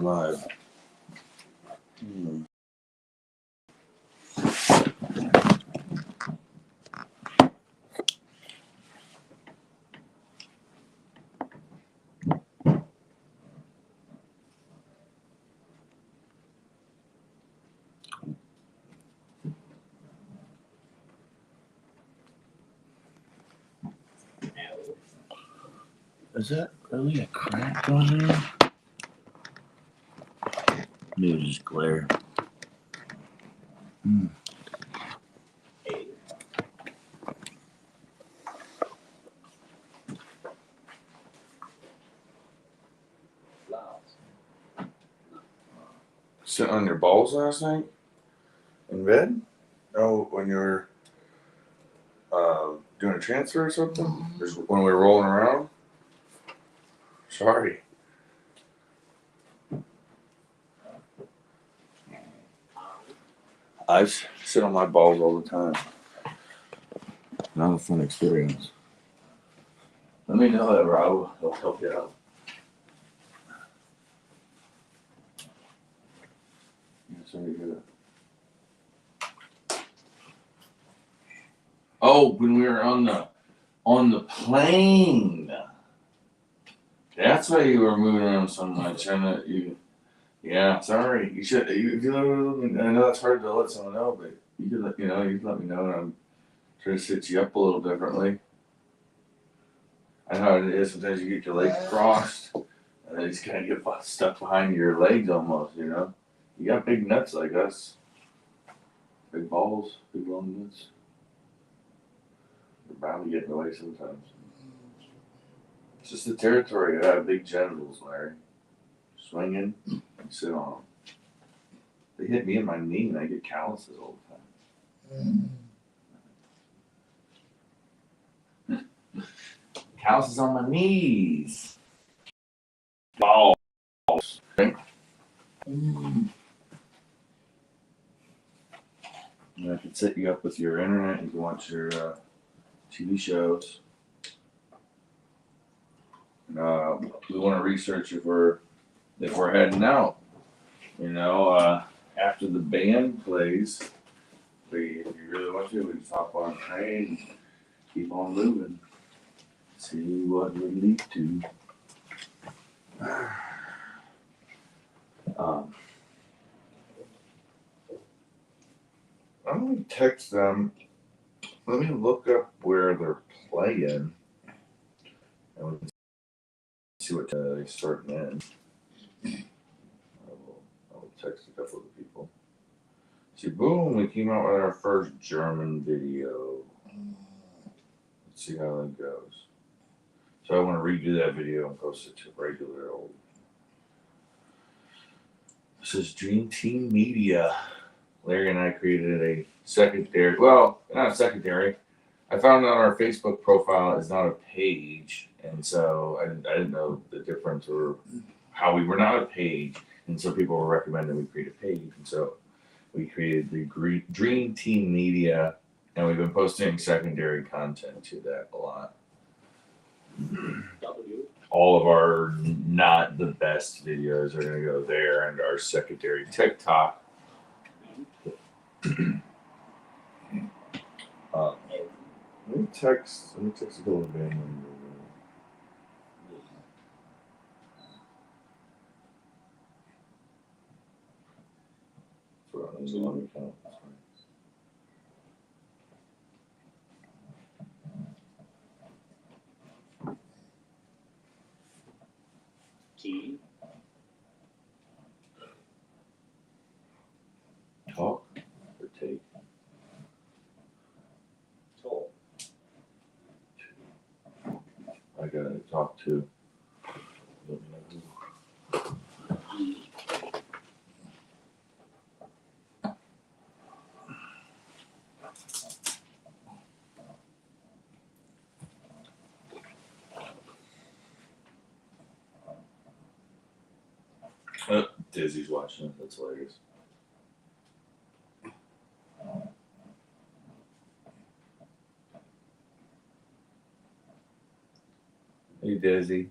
live. Is that really a crack on there? Maybe just glare. Sitting on your balls last night in bed? No, when you were doing a transfer or something? Just when we were rolling around? Sorry. I sit on my balls all the time. Not a fun experience. Let me know that, Rob. I'll help you out. Sorry, oh, when we were on the plane. That's why you were moving around so much. Yeah, sorry. You should. I know it's hard to let someone know, but you could let me know, and I'm trying to sit you up a little differently. I know how it is. Sometimes you get your legs crossed, and then you just kind of get stuck behind your legs almost. You got big nuts like us, big balls, big long nuts. They're bound to get in the way sometimes. It's just the territory. I have big genitals, Larry. Swinging and sit on them. They hit me in my knee and I get calluses all the time. Calluses on my knees. Balls. Right? And I can set you up with your internet. You can watch your TV shows. We want to research if we're heading out. After the band plays, if you really want to, we can hop on a train and keep on moving. See what we lead to. I'm going to text them. Let me look up where they're playing. And we can see what they're starting in. I will text a couple of the people. See, boom, we came out with our first German video. Let's see how that goes. So I want to redo that video and post it to regular old. This is Dream Team Media. Larry and I created a secondary. Well, not secondary. I found out our Facebook profile is not a page, and so I didn't know the difference or how we were not a page, and so people were recommending we create a page, and so we created the Dream Team Media, and we've been posting secondary content to that a lot. All of our not the best videos are going to go there, and our secondary TikTok. Let me text a little bit. Key. Talk or take? Talk. I gotta talk to. Dizzy's watching it. That's hilarious. Hey, Dizzy.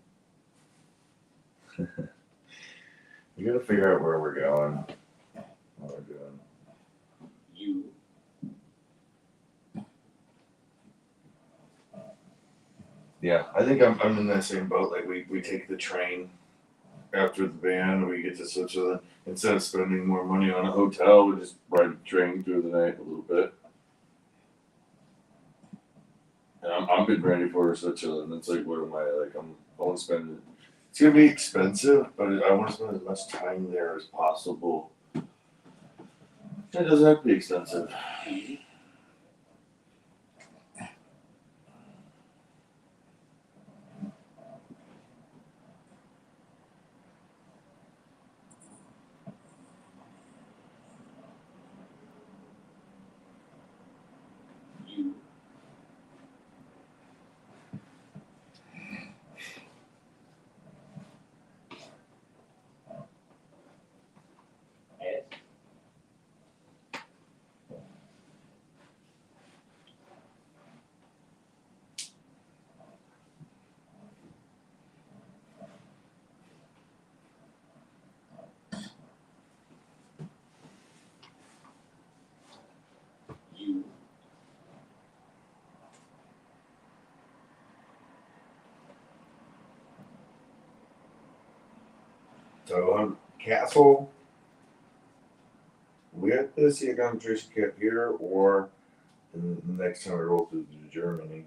We gotta figure out where we're going. What we're doing. U. Yeah, I think I'm in that same boat. Like we take the train after the band, we get to Switzerland. Instead of spending more money on a hotel, we just ride the train through the night a little bit. And I'm been ready for Switzerland. It's like, what am I like? I want to spend. It's gonna be expensive, but I want to spend as much time there as possible. It doesn't have to be expensive. E. U. S. U. So Castle. We have to see a concentration camp here, or the next time we roll through Germany.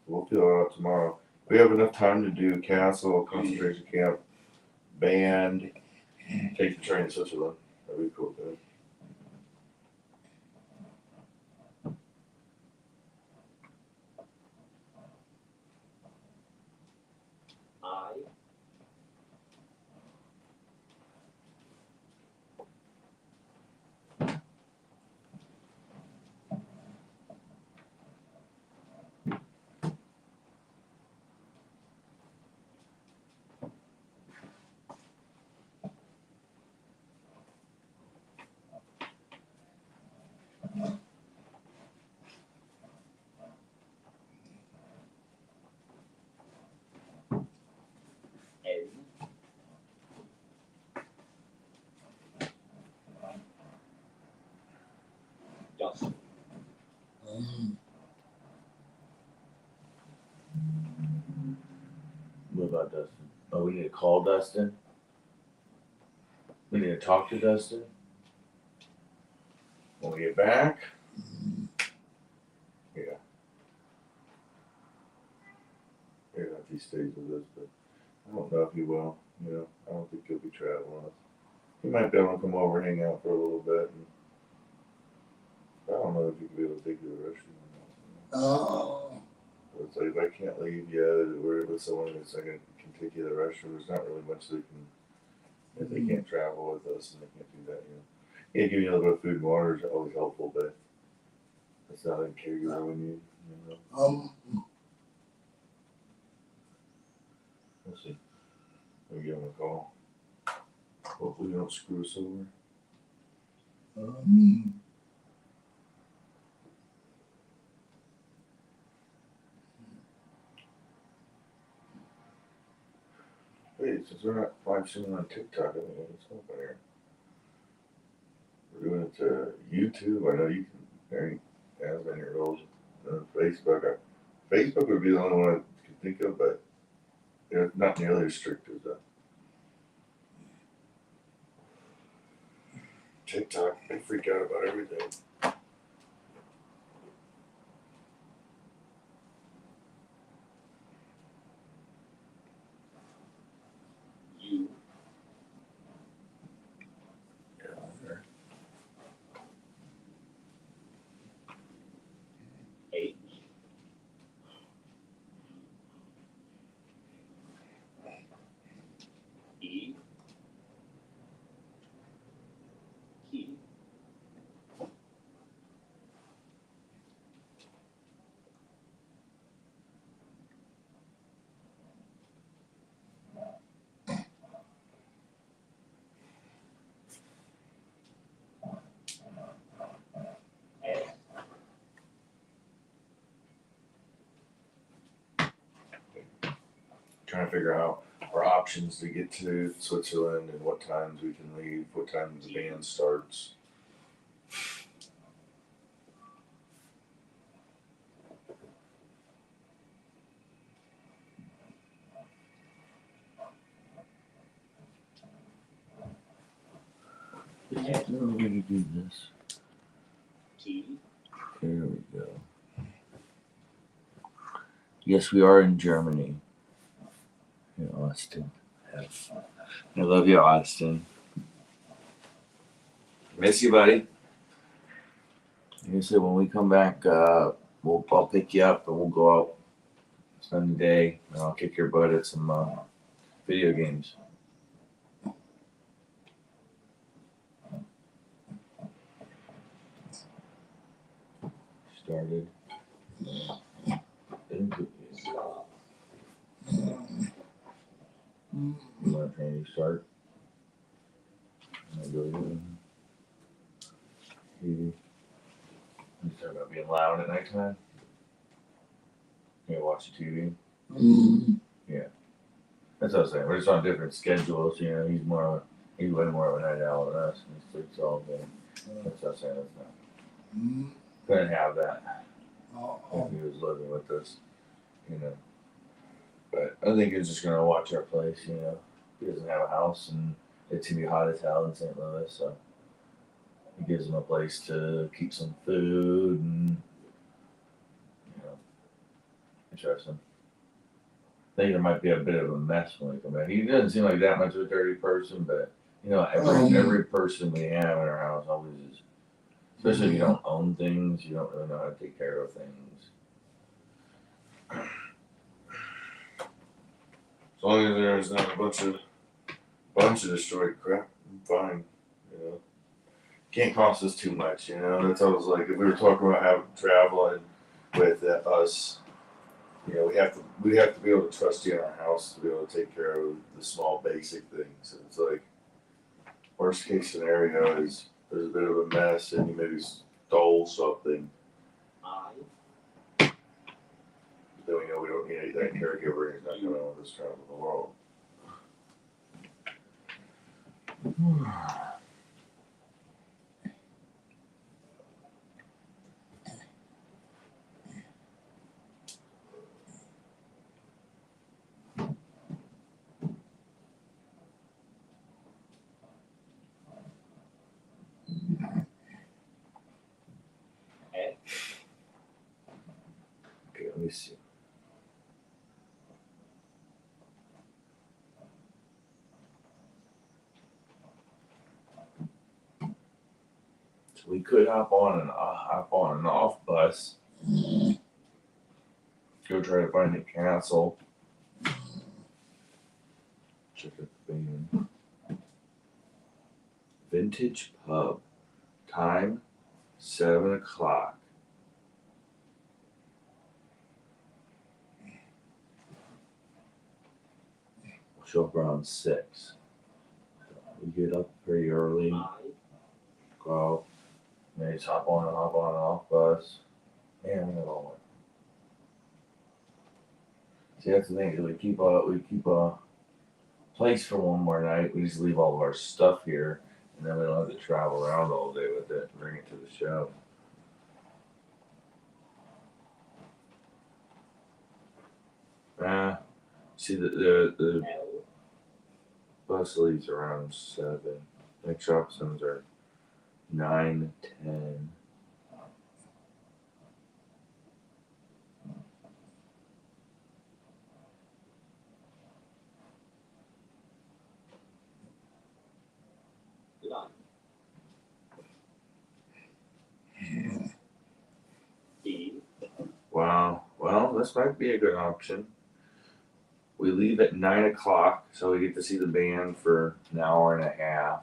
We'll figure it out tomorrow. We have enough time to do castle, concentration camp, band, take the train to Switzerland. That'd be cool, dude. I. N. Dustin. What about Dustin? Oh, we need to call Dustin. We need to talk to Dustin. When we get back. Yeah. Yeah, if he stays with us, but I don't know if he will. You know, I don't think he'll be traveling us. He might be able to come over and hang out for a little bit. And I don't know if he could be able to take you to the restaurant. Oh. It's like, if I can't leave yet, we're with someone that's not going to can take you to the restroom. There's not really much they can, if they can't travel with us and they can't do that, you know. Yeah, give you a little bit of food and water is always helpful, but it's not a caregiver when you know. We'll see. We'll give him a call. Hopefully, you don't screw us over. Wait, since we're not live streaming on TikTok, I think what's up here. We're doing it to YouTube. I know you can. There ain't as many rules. Facebook. Facebook would be the only one I could think of, but they're not nearly as strict as TikTok. They freak out about everything. U. H. E. Key. trying to figure out our options to get to Switzerland and what times we can leave, what time the band starts. F, No way to do this. T, There we go. Yes, we are in Germany. In Austin. I love you, Austin. Miss you, buddy. Like I said, when we come back, I'll pick you up and we'll go out, spend the day, and I'll kick your butt at some video games. Started. stop. You want to try to start? You start about being loud at nighttime? You watch the TV? Yeah. That's what I was saying. We're just on different schedules, you know. He's way more of a night owl than us, and he sleeps all day. That's what I was saying. That's not. Couldn't have that if he was living with us, you know. But I think he's just gonna watch our place, you know. He doesn't have a house, and it's gonna be hot as hell in St. Louis, so it gives him a place to keep some food and, you know, interesting. I think there might be a bit of a mess when we come back. He doesn't seem like that much of a dirty person, but you know, every person we have in our house always is. Especially if you don't own things, you don't really know how to take care of things. As long as there's not a bunch of destroyed crap, I'm fine. You know, can't cost us too much. You know, that's always like if we were talking about having traveling with us. You know, we have to be able to trust you in our house to be able to take care of the small basic things. And it's like worst case scenario is there's a bit of a mess and you maybe stole something. I, Then we know we don't need that caregiver. He's not coming with us travel the world. F, Okay, let me see. So we could hop on an off bus. Go try to find a castle. Check out the band. Vintage pub. Time 7 o'clock. We'll show up around 6. We get up pretty early. I, Go out. Maybe just hop on and off bus. Man, we got all one. See, that's the thing. Is we keep a place for one more night. We just leave all of our stuff here, and then we don't have to travel around all day with it and bring it to the show. See the L, bus leaves around 7. Next options are 9, 10. line. D, Wow. Well, this might be a good option. We leave at 9 o'clock, so we get to see the band for an hour and a half.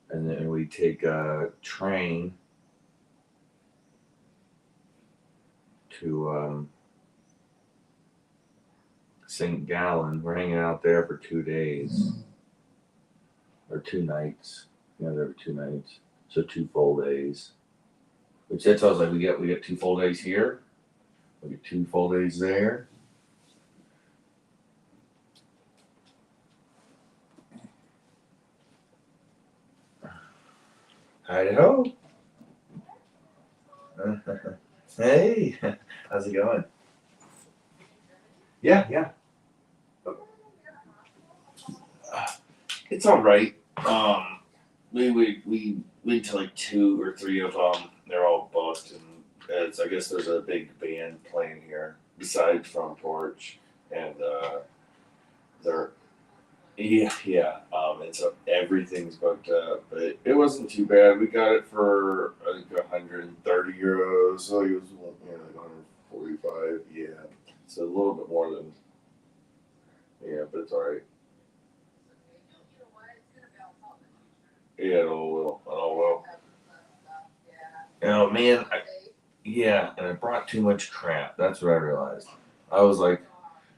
And then we take a train to St. Gallen. We're hanging out there for 2 days. Or 2 nights. Yeah, there were 2 nights. So 2 full days. Which that tells like we get 2 full days here. Maybe 2 full days there. Idaho. Hey, how's it going? Yeah. It's all right. We went to like 2 or 3 of them. They're all booked, and I guess there's a big band playing here besides Front Porch, and they're yeah. And so everything's booked up, but it wasn't too bad. We got it for I think 130 euros, so it was like 145. Yeah, so a little bit more than but it's all right. Yeah, it all will. Oh man, yeah, and I brought too much crap. That's what I realized. I was like,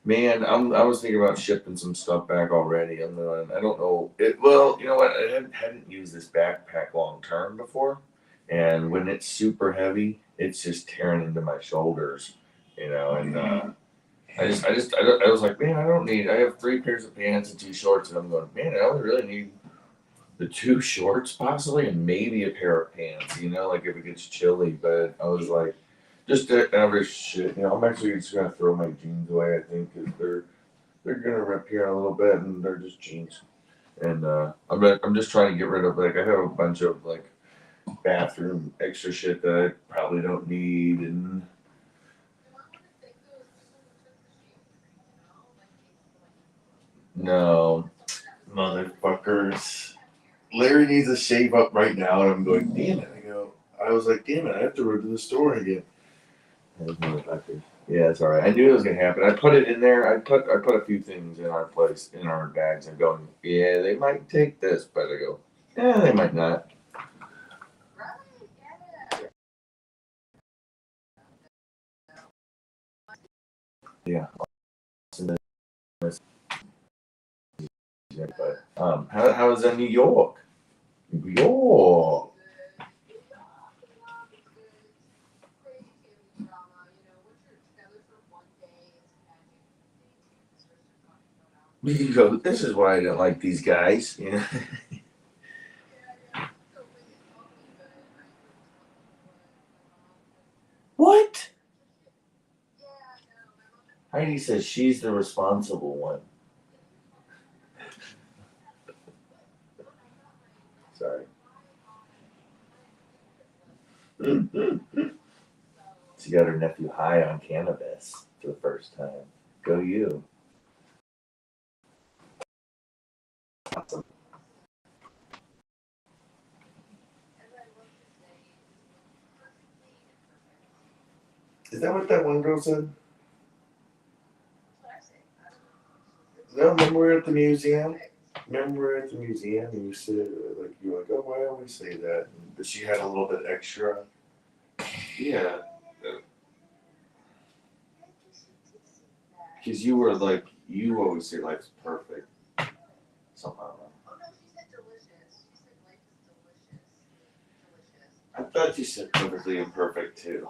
man, I was thinking about shipping some stuff back already. I don't know. Well, you know what? I hadn't used this backpack long term before, and when it's super heavy, it's just tearing into my shoulders, and I was like, man, I have 3 pairs of pants and 2 shorts, and I'm going, man, I only really need the 2 shorts possibly, and maybe a pair of pants, like if it gets chilly. But I was like, just the average shit. I'm actually just gonna throw my jeans away. I think because they're gonna rip here in a little bit, and they're just jeans. And I'm just trying to get rid of, like, I have a bunch of like bathroom extra shit that I probably don't need. And no, motherfuckers. Larry needs a shave up right now, and I'm going, damn it. I was like, damn it, I have to run to the store again. Those motherfuckers. Yeah, it's all right. I knew it was gonna happen. I put it in there. I put a few things in our bags. I'm going, yeah, they might take this, but I go, yeah, they might not. Yeah. But how was New York? New York. We can go. This is why I don't like these guys. What? Heidi says she's the responsible one. Sorry. She got her nephew high on cannabis for the first time. Go you. Awesome. Is that what that one girl said? No, remember we were at the museum? Remember we were at the museum and you said, like, you were like, oh, why always say that? But she had a little bit extra. Yeah. Because you were like, you always say life's perfect. Somehow. I thought you said perfectly imperfect too.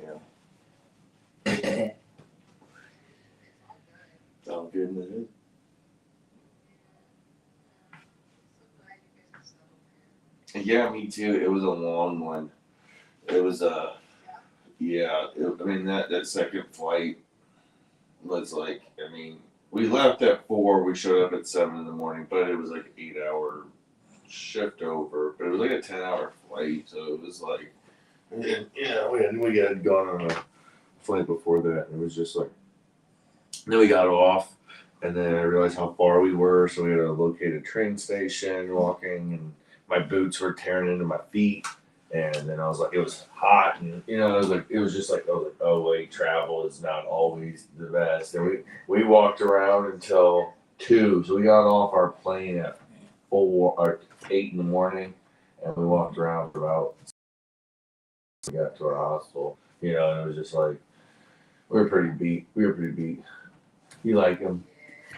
Yeah. It's all good in the hood. Yeah, me too. It was a long one. It was I mean that second flight was like, I mean, we left at 4. We showed up at 7 in the morning, but it was like 8-hour shift over. But it was like a 10-hour flight, so it was like, we had gone on a flight before that, and it was just like, then we got off, and then I realized how far we were, so we had to locate a train station, walking, and my boots were tearing into my feet. And then I was like, it was hot, and it was just like, oh wait, travel is not always the best. And we walked around until 2, so we got off our plane at 4 or 8 in the morning, and we walked around for about. We got to our hostel, and it was just like we were pretty beat. You like him,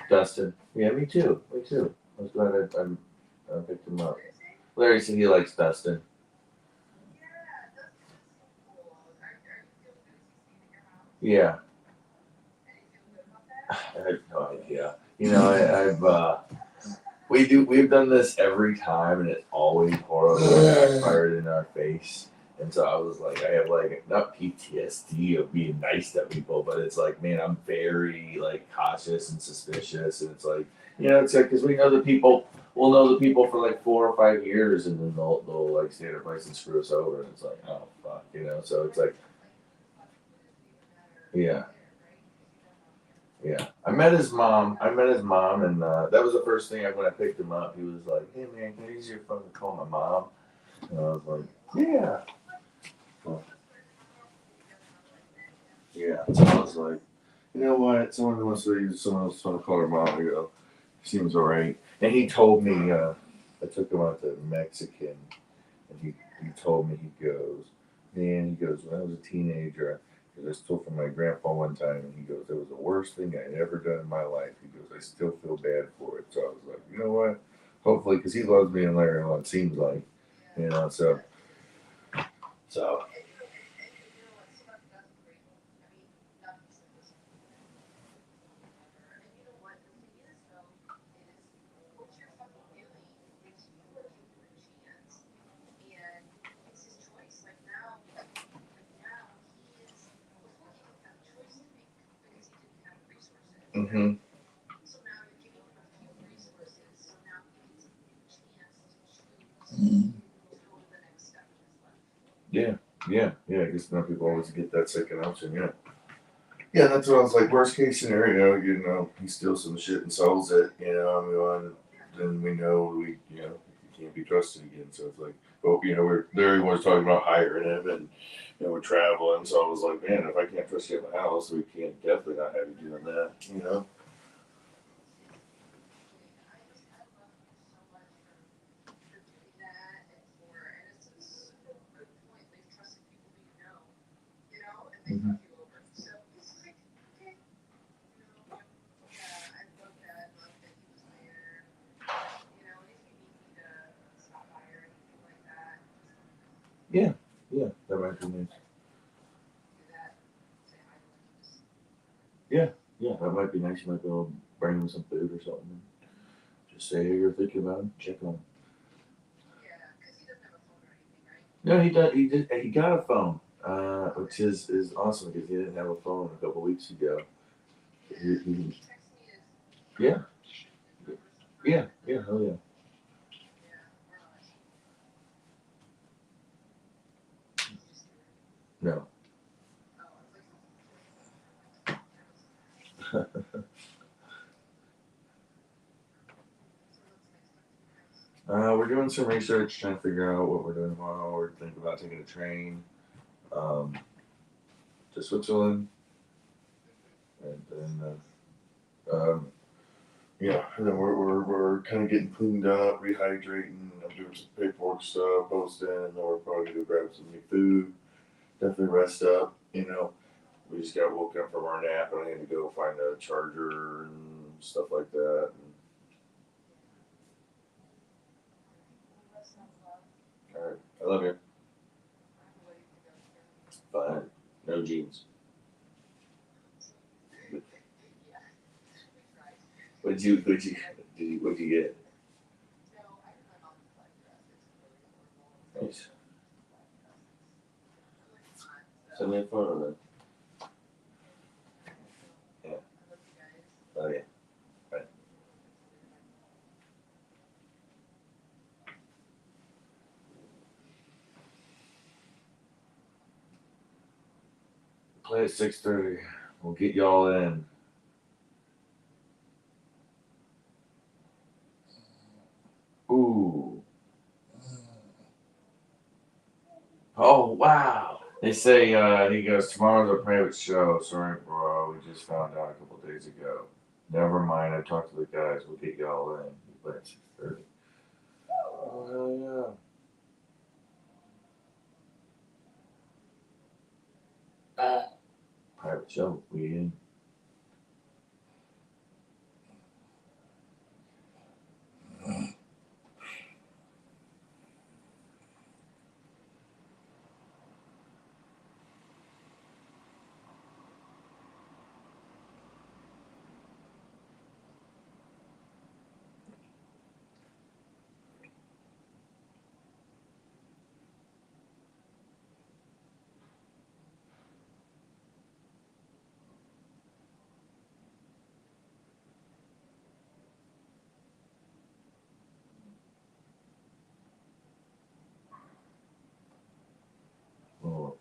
Dustin? Yeah, me too. I was glad I picked him up. Larry said he likes Dustin. Yeah. I have no idea. You know, we've done this every time, and it's always horribly backfired in our face. And so I was like, I have like not PTSD of being nice to people, but it's like, man, I'm very like cautious and suspicious, and it's like, it's like because we know the people, we'll know the people for like 4 or 5 years, and then they'll like stay at our place and screw us over, and it's like, oh fuck, So it's like, yeah. Yeah, I met his mom. And that was the first thing when I picked him up. He was like, "Hey man, can I use your phone to call my mom?" And I was like, "Yeah." Well, yeah. So I was like, "You know what? Someone wants to use someone else to call her mom." You know, seems alright. And he told me, I took him out to Mexican, and he told me, he goes, "Man," he goes, "when I was a teenager, because I stole from my grandpa one time," and he goes, "It was the worst thing I'd ever done in my life." He goes, "I still feel bad for it." So I was like, you know what? Hopefully, because he loves me and Larry a lot, it seems like, so. Mm-hmm. Yeah, yeah. I guess now people always get that second option. Yeah. Yeah, that's what I was like. Worst case scenario, he steals some shit and sells it. Then we know he can't be trusted again. So it's like, well, Larry was talking about hiring him, and we're traveling. So I was like, man, if I can't trust you at my house, we can't definitely not have you doing that. Mhm. Yeah, yeah, that might be nice. Yeah, yeah, that might be nice. You might be able to bring him some food or something. Just say, hey, you're thinking about him. Check on him. No, he does. He got a phone, which is awesome because he didn't have a phone a couple weeks ago. Yeah, yeah, yeah, oh yeah. No. We're doing some research, trying to figure out what we're doing tomorrow. We're thinking about taking a train um, to Switzerland, and then and then we're kind of getting cleaned up, rehydrating. I'm doing some paperwork stuff, posting, and then we're probably gonna grab some new food. Definitely rest up. We just got woken up from our nap, and I had to go find a charger and stuff like that. All right, I love you. Fine. No jeans. What'd you get? Nice. Send me a photo then. Yeah. Oh yeah. Right. Play at 6:30. We'll get y'all in. Ooh. Oh wow. They say he goes, tomorrow's a private show. Sorry, bro. We just found out a couple days ago. Never mind. I talked to the guys. We'll get y'all in. We play at 6:30. Oh hell yeah. Private show. We in.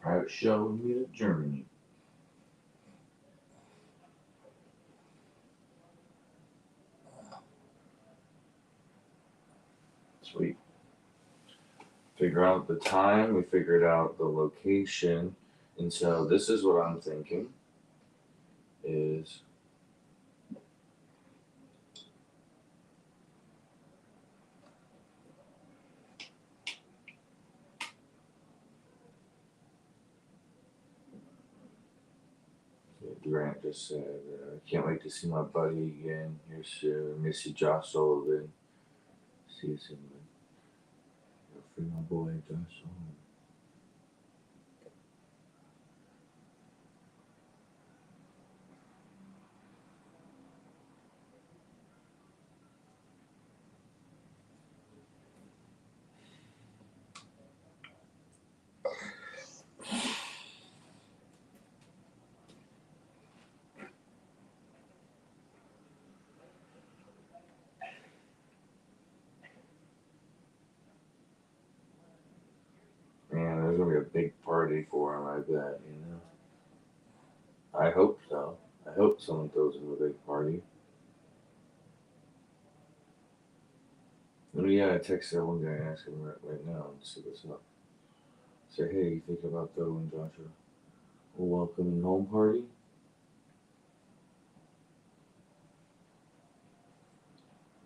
Private show in Munich, Germany. Sweet. Figure out the time, we figured out the location, and so this is what I'm thinking is Grant just said, can't wait to see my buddy again here soon. Miss you, Josh Sullivan. See you soon, man. Free my boy, Josh Sullivan. Man, there's gonna be a big party for him, I bet, you know. I hope so. I hope someone throws him a big party. Oh yeah, I texted that one guy and asked him right now and see what's up. Say, hey, you think about throwing Joshua a welcoming home party?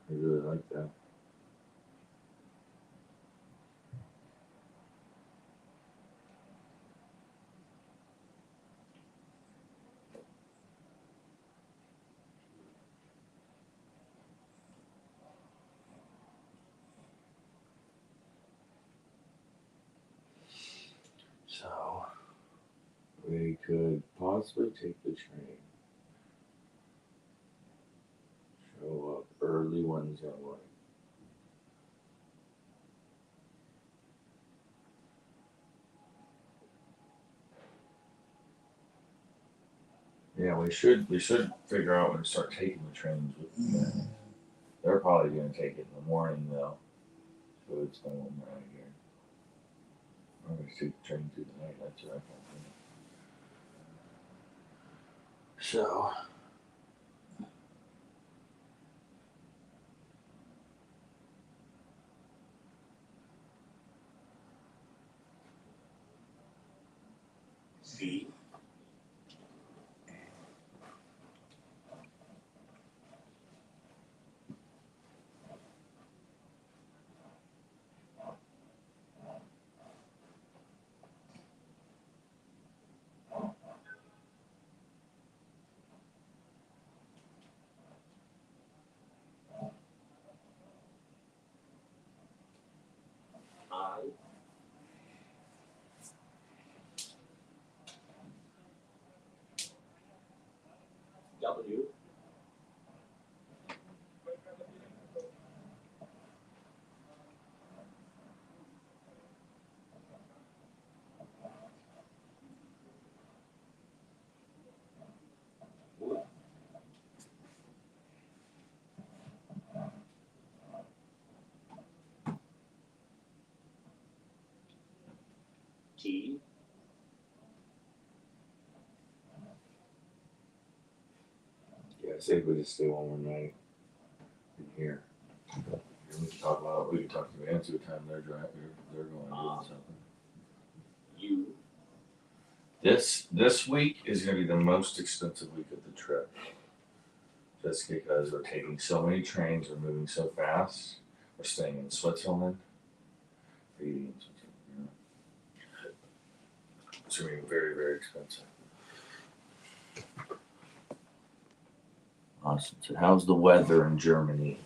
I really like that. So, we could possibly take the train. Show up early Wednesday morning. Yeah, we should figure out when to start taking the trains with them. They're probably gonna take it in the morning though. So it's gonna warm right here. I'm gonna take the train through the night, that's what I think. So C. I. W. T. yeah, say if we just stay one more night in here. We can talk about we can talk to Nancy what time they're driving. They're going doing something. U. This week is going to be the most expensive week of the trip, just because we're taking so many trains, we're moving so fast. We're staying in Switzerland, we're eating in Switzerland. You know. It's going to be very, very expensive. Awesome. So, how's the weather in Germany?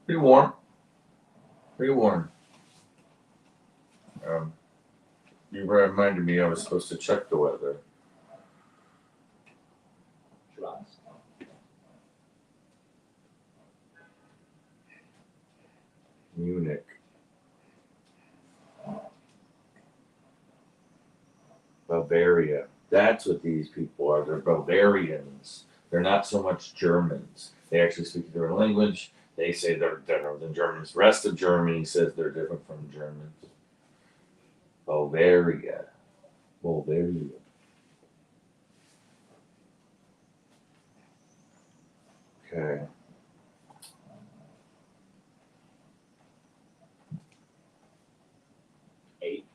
Pretty warm. Pretty warm. You reminded me I was supposed to check the weather. Trust. Munich. Bavaria. That's what these people are. They're Bavarians. They're not so much Germans. They actually speak a different language. They say they're different than Germans. The rest of Germany says they're different from Germans. Oh, very good. Oh, very good. Okay. Eight.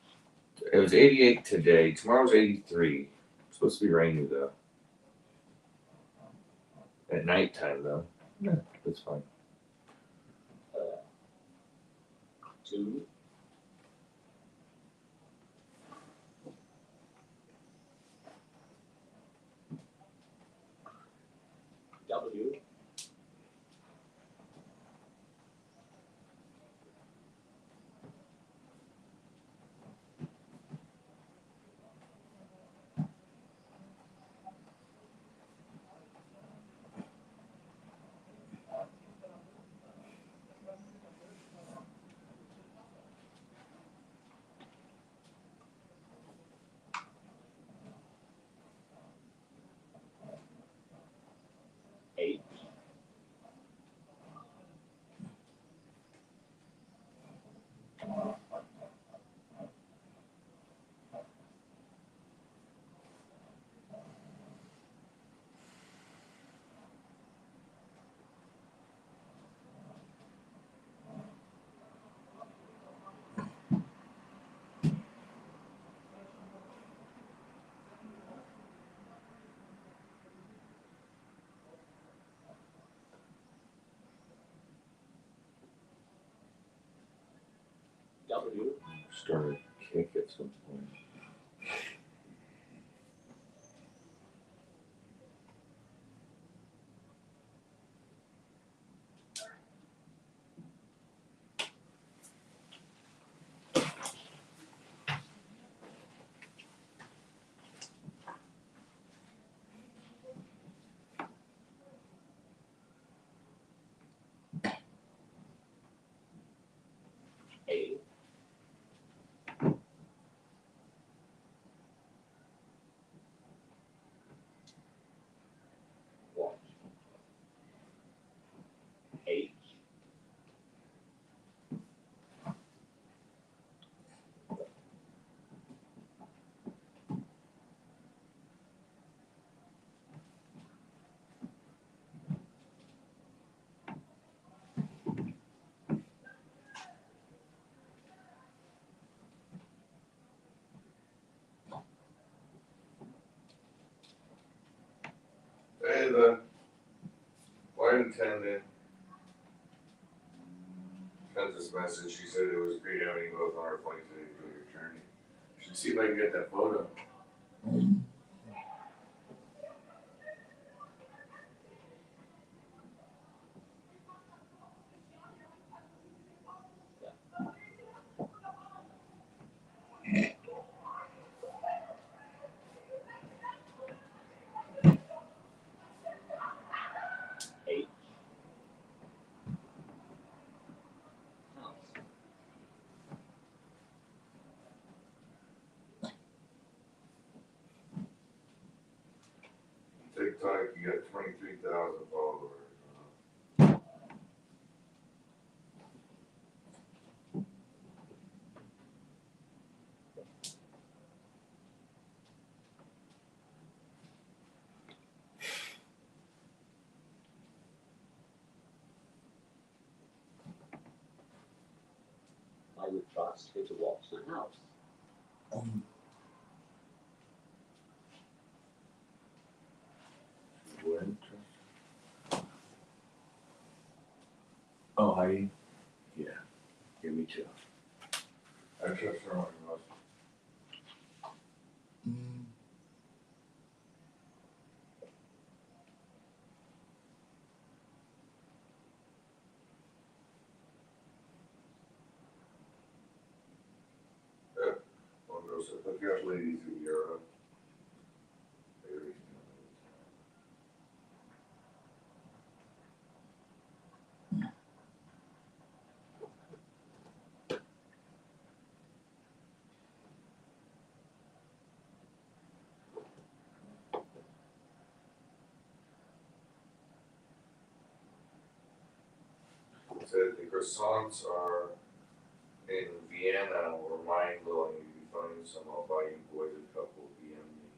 It was 88 today. Tomorrow's 83. It's supposed to be rainy though. At nighttime though. Yeah, that's fine. 2. W. 8. W. Start a kick at some point. A. Watch. H. Hey, the flight attendant sent this message. She said it was great having you both on our plane today for your journey. You should see if I can get that photo. H. House. TikTok, you got 23,000 followers. I would trust her to watch the house. When? Oh, Heidi? Yeah. Yeah, me too. I trust her on most. Yeah. One girl said, look out ladies in Europe. Very said the croissants are in Vienna were mind blowing. You can find some, I'll buy you boys a couple of BMs.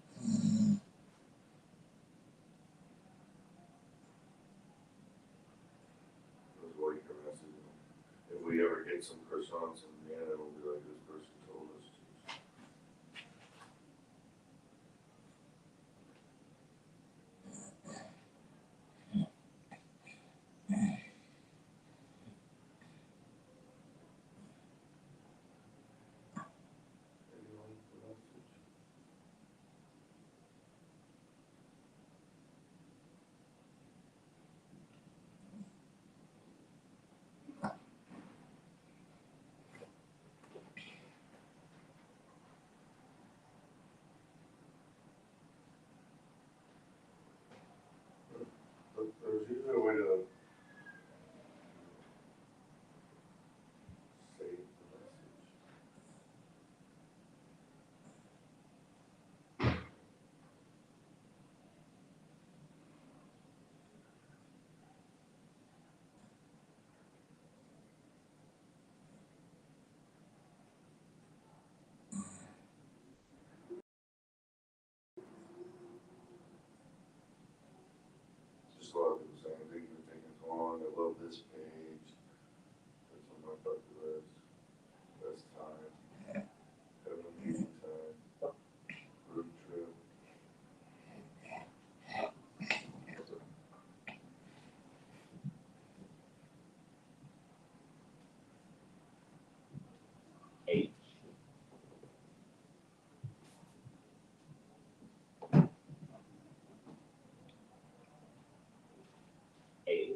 Those white dresses. If we ever get some croissants in the end, it'll be like this person told us to. But there's usually a way to save the message. Just a lot of people saying, thank you for taking so long, I love this page. That's on my bucket list. Best time. Having a meeting time. Road trip. H. A.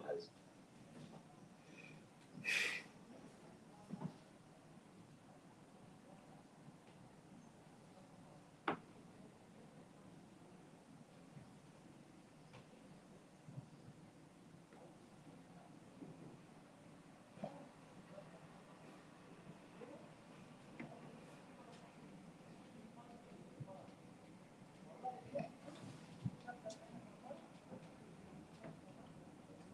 Has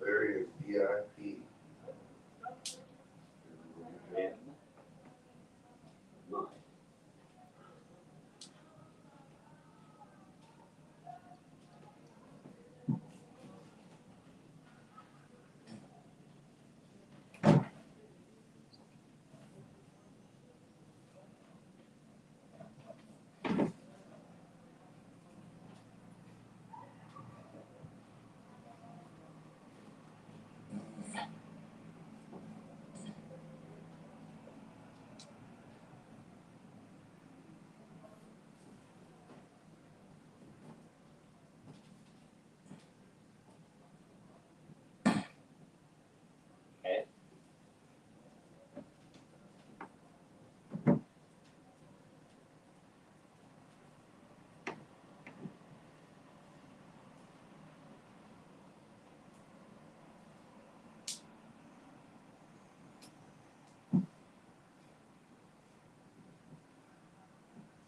There is VIP. been my F.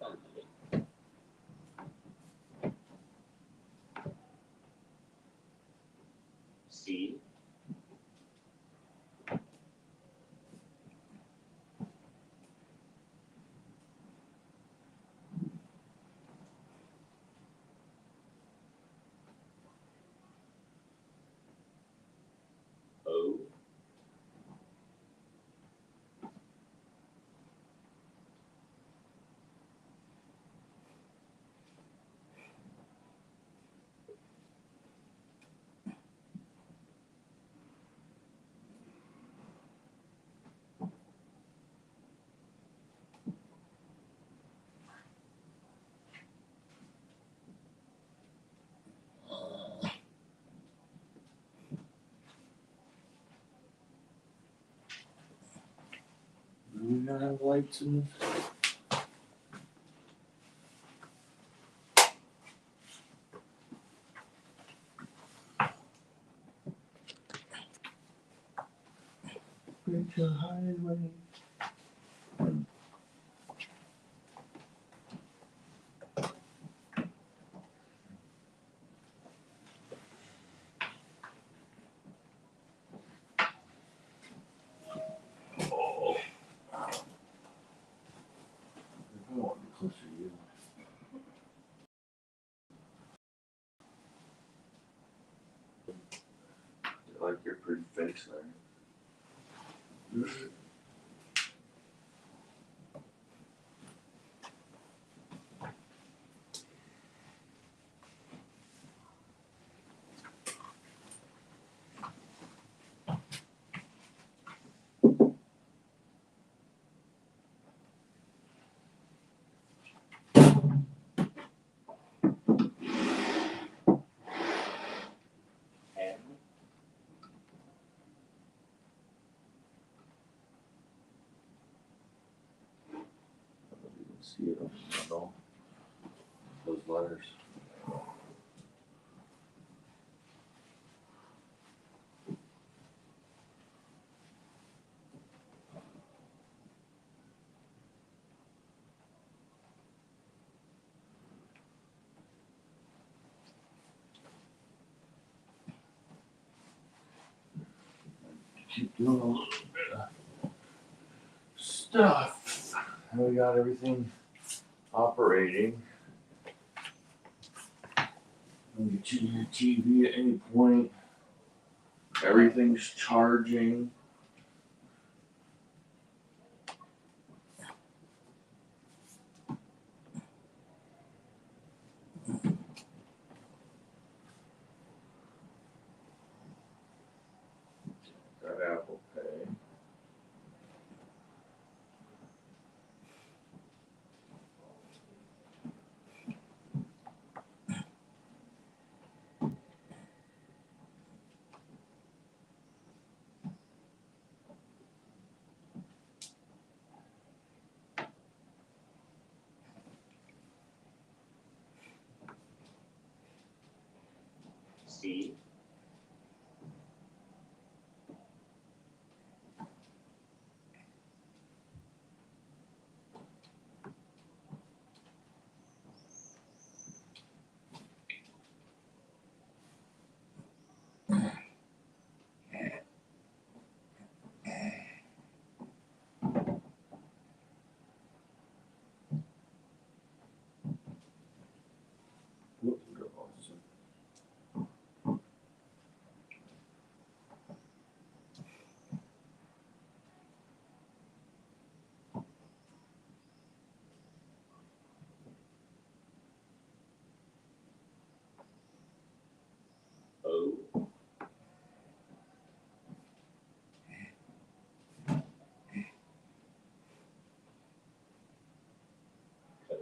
Family. C. O. Do we not have lights in this? Oh. I want to be closer to you. I like your pretty face there. And You can see it on the middle. Those letters. Keep doing a little bit of stuff. And we got everything operating. I'll get you your TV at any point. Everything's charging. Got Apple Pay. C. Whoops, got lost. O. Code.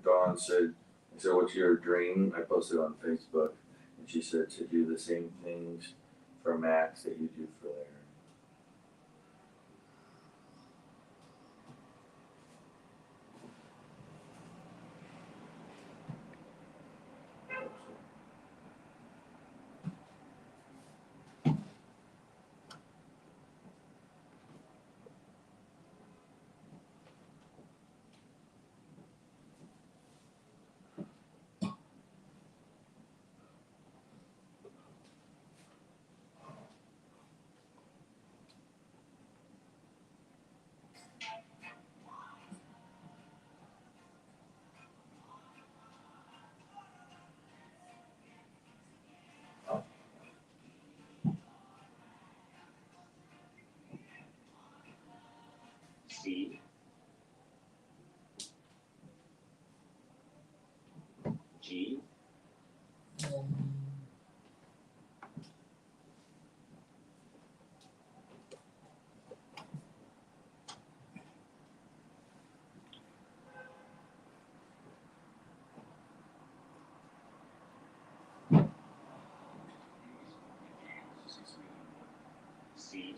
Dawn said, I said, what's your dream? I posted on Facebook. And she said to do the same things for Max that you do for Larry. C. G. C.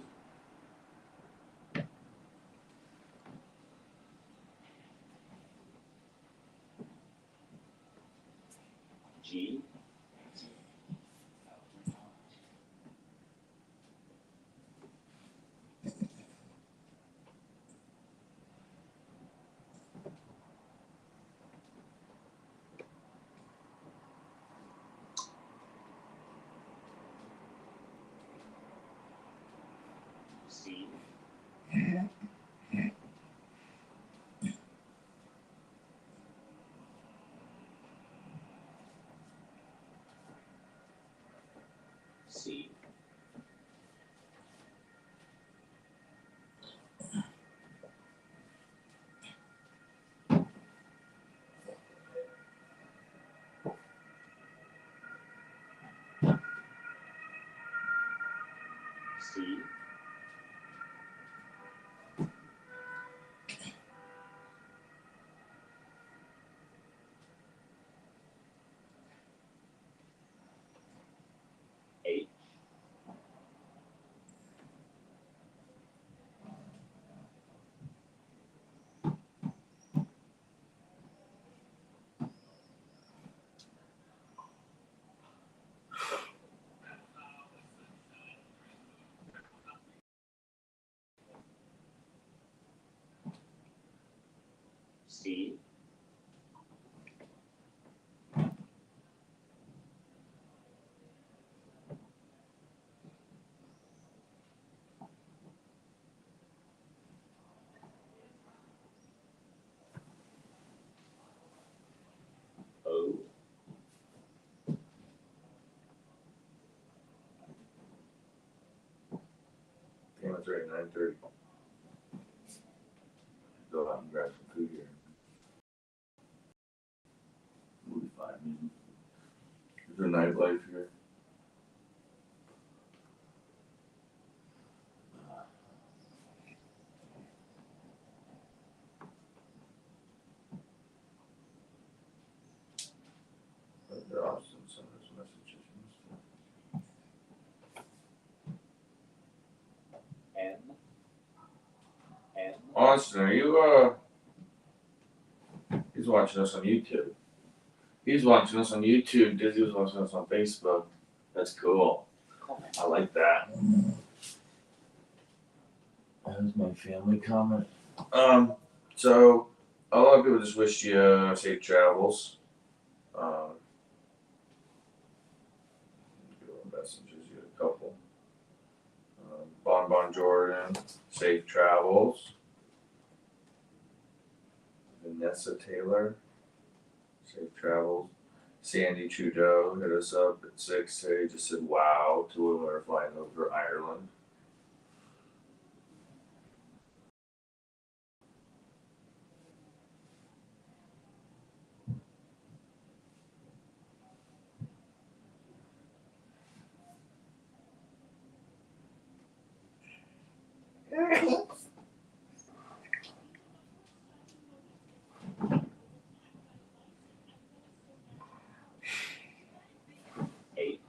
G, C, C, C, H, C, O, Damn, it's already 9:30. Go out and grab some food here. We'll be fine. Is there nightlife here? They're Austin sent us messages and stuff. N, N, Austin, are you he's watching us on YouTube. He's watching us on YouTube because he was watching us on Facebook. That's cool. comment. I like that. That was my family comment. So a lot of people just wish you safe travels. Give them messages, you had a couple. Bon Jordan, safe travels. Vanessa Taylor, safe travels. Sandy Trudeau hit us up at 6. They just said wow to when we were flying over Ireland. H,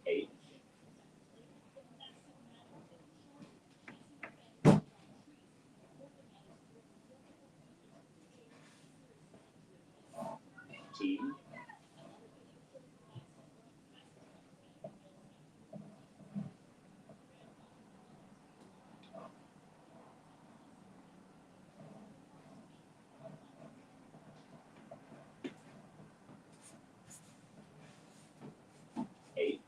H, T, H,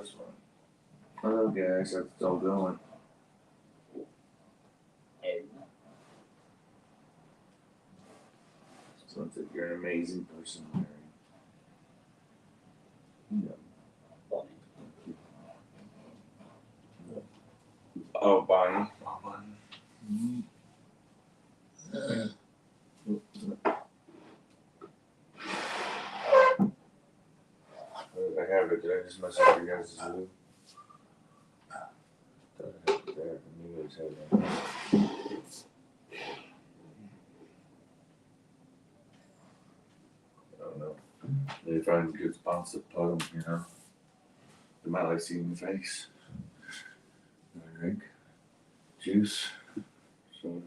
this one. Oh, guys, that's still going. N, Sounds like you're an amazing person, Mary. Bonnie, Oh, Bonnie. Oh, Bonnie. I have it. Did I just mess up your guys' view? Thought I had it there. Maybe I just had it on. I don't know. They find good spots to plug them, you know. They might like seeing your face. I drink juice. Soda.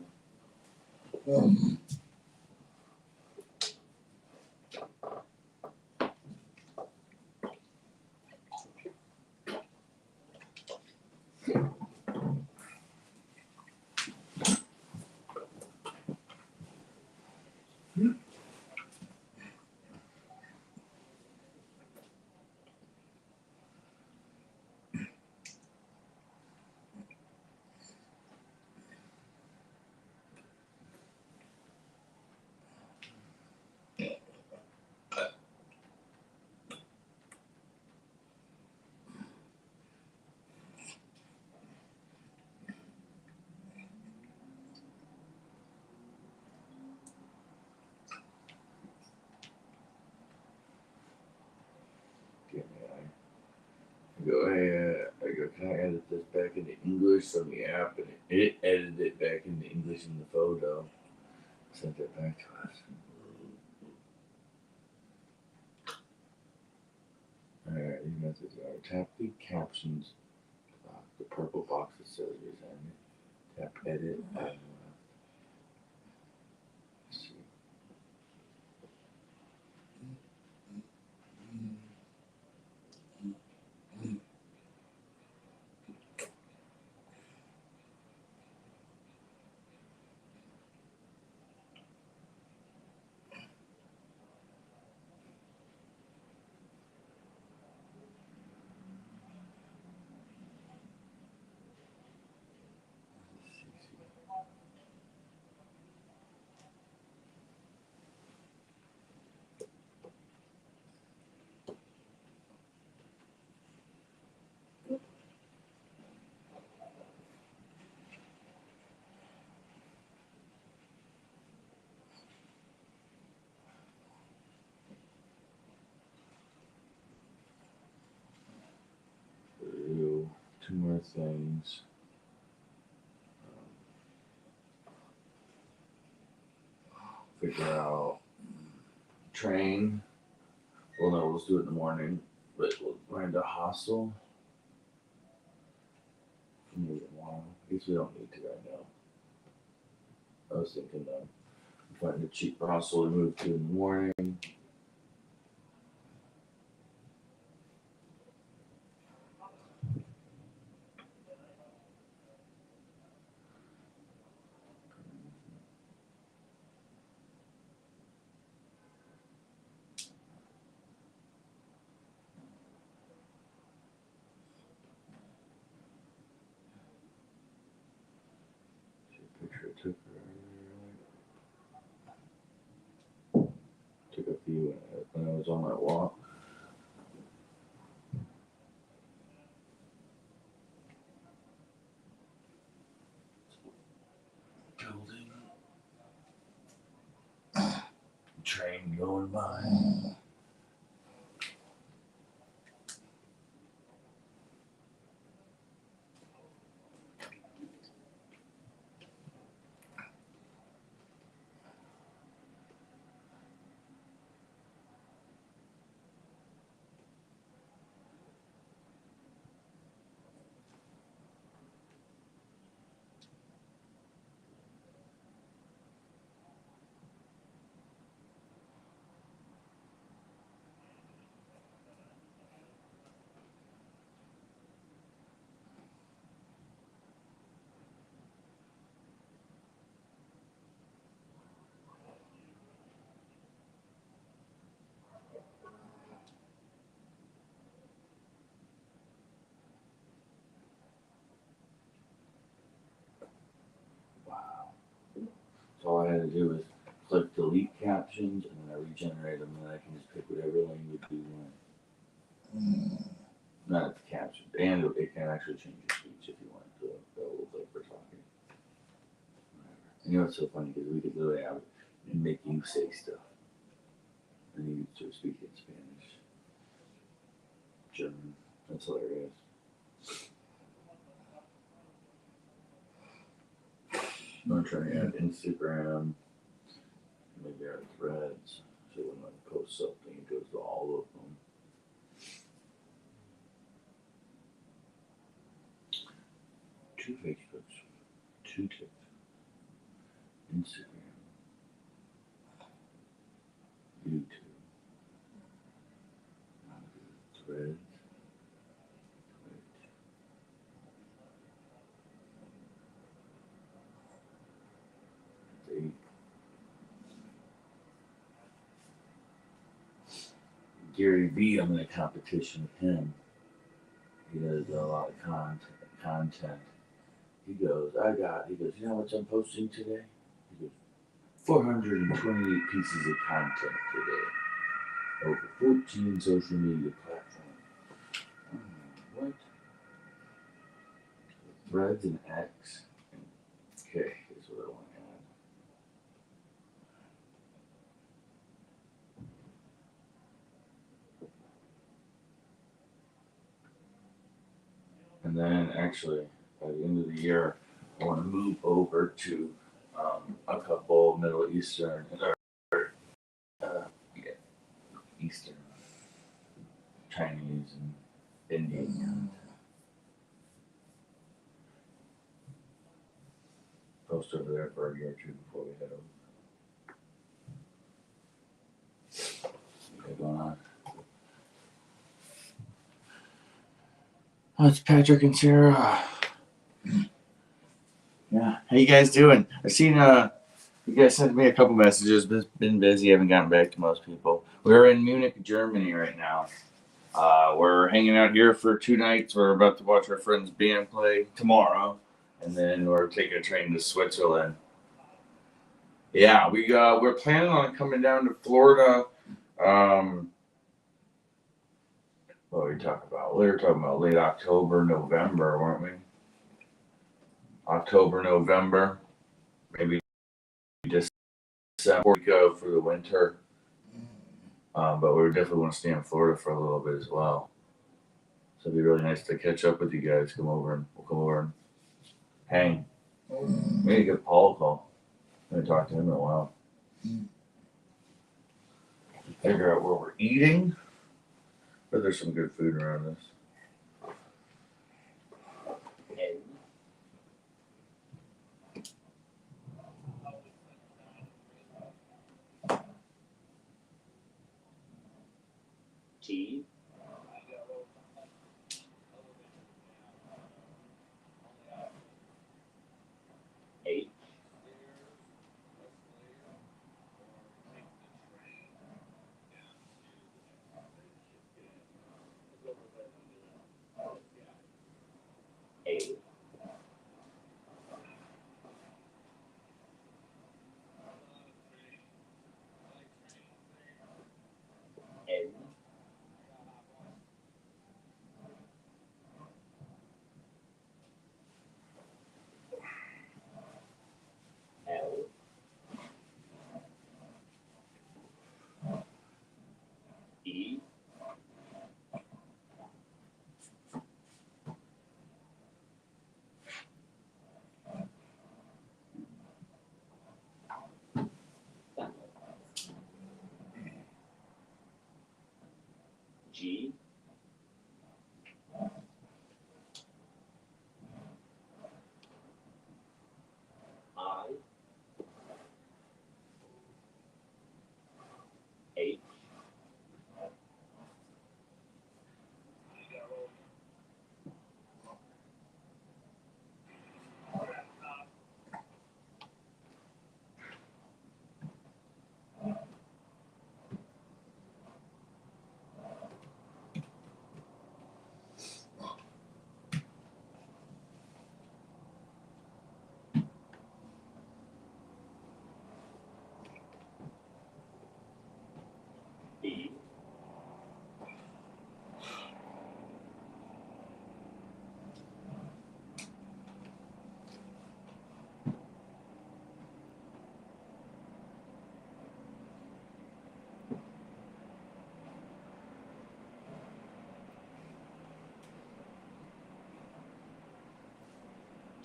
I go, hey, I go, can I edit this back into English from the app? And it edited it back into English in the photo. Sent it back to us. Alright, these methods are tap the captions box, the purple box that says resign it. Tap edit. Let's see. Two more things. Figure out train. Well, no, let's do it in the morning. But we'll find a hostel. Maybe tomorrow. I guess we don't need to right now. I was thinking find a cheap hostel to move to in the morning. See a picture I took earlier. Took a few when I was on my walk. Building. Train going by. do is click delete captions, and then I regenerate them, and I can just pick whatever language you want. Not the captions, and it can actually change your speech if you want to go a little bit for talking. Whatever. And you know what's so funny, because we could literally have it and make you say stuff. And you sort of speak in Spanish, German. That's hilarious. I'm trying to add Instagram, maybe add Threads. So when I post something, it goes to all of them. 2 Facebooks, 2 TikTok, Instagram, YouTube, Threads, Twitch. That's 8. Gary V, I'm in a competition with him. He does a lot of content. He goes, you know what I'm posting today? He goes, 428 pieces of content today over 14 social media platforms. What? Threads and X and K is what I want to add. And then actually, by the end of the year, I want to move over to a couple Middle Eastern, Eastern, Chinese and Indian. Post over there for a year or two before we head over. What's going on? Oh, it's Patrick and Sarah. Yeah, how you guys doing? I seen you guys sent me a couple messages, but been busy. Haven't gotten back to most people. We're in Munich, Germany right now. We're hanging out here for 2 nights. We're about to watch our friend's band play tomorrow, and then we're taking a train to Switzerland. Yeah, we're planning on coming down to Florida. What were we talking about? We were talking about late October, November, weren't we? October, November, maybe December we go for the winter. But we definitely want to stay in Florida for a little bit as well. So it'd be really nice to catch up with you guys. We'll come over and hang. We need to give Paul a call. I haven't talked to him in a while. Figure out where we're eating. But there's some good food around us. T. H. A. N.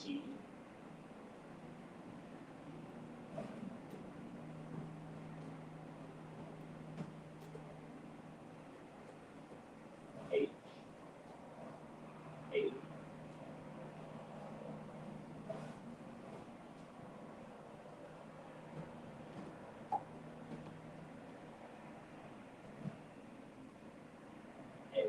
T, H, A, N,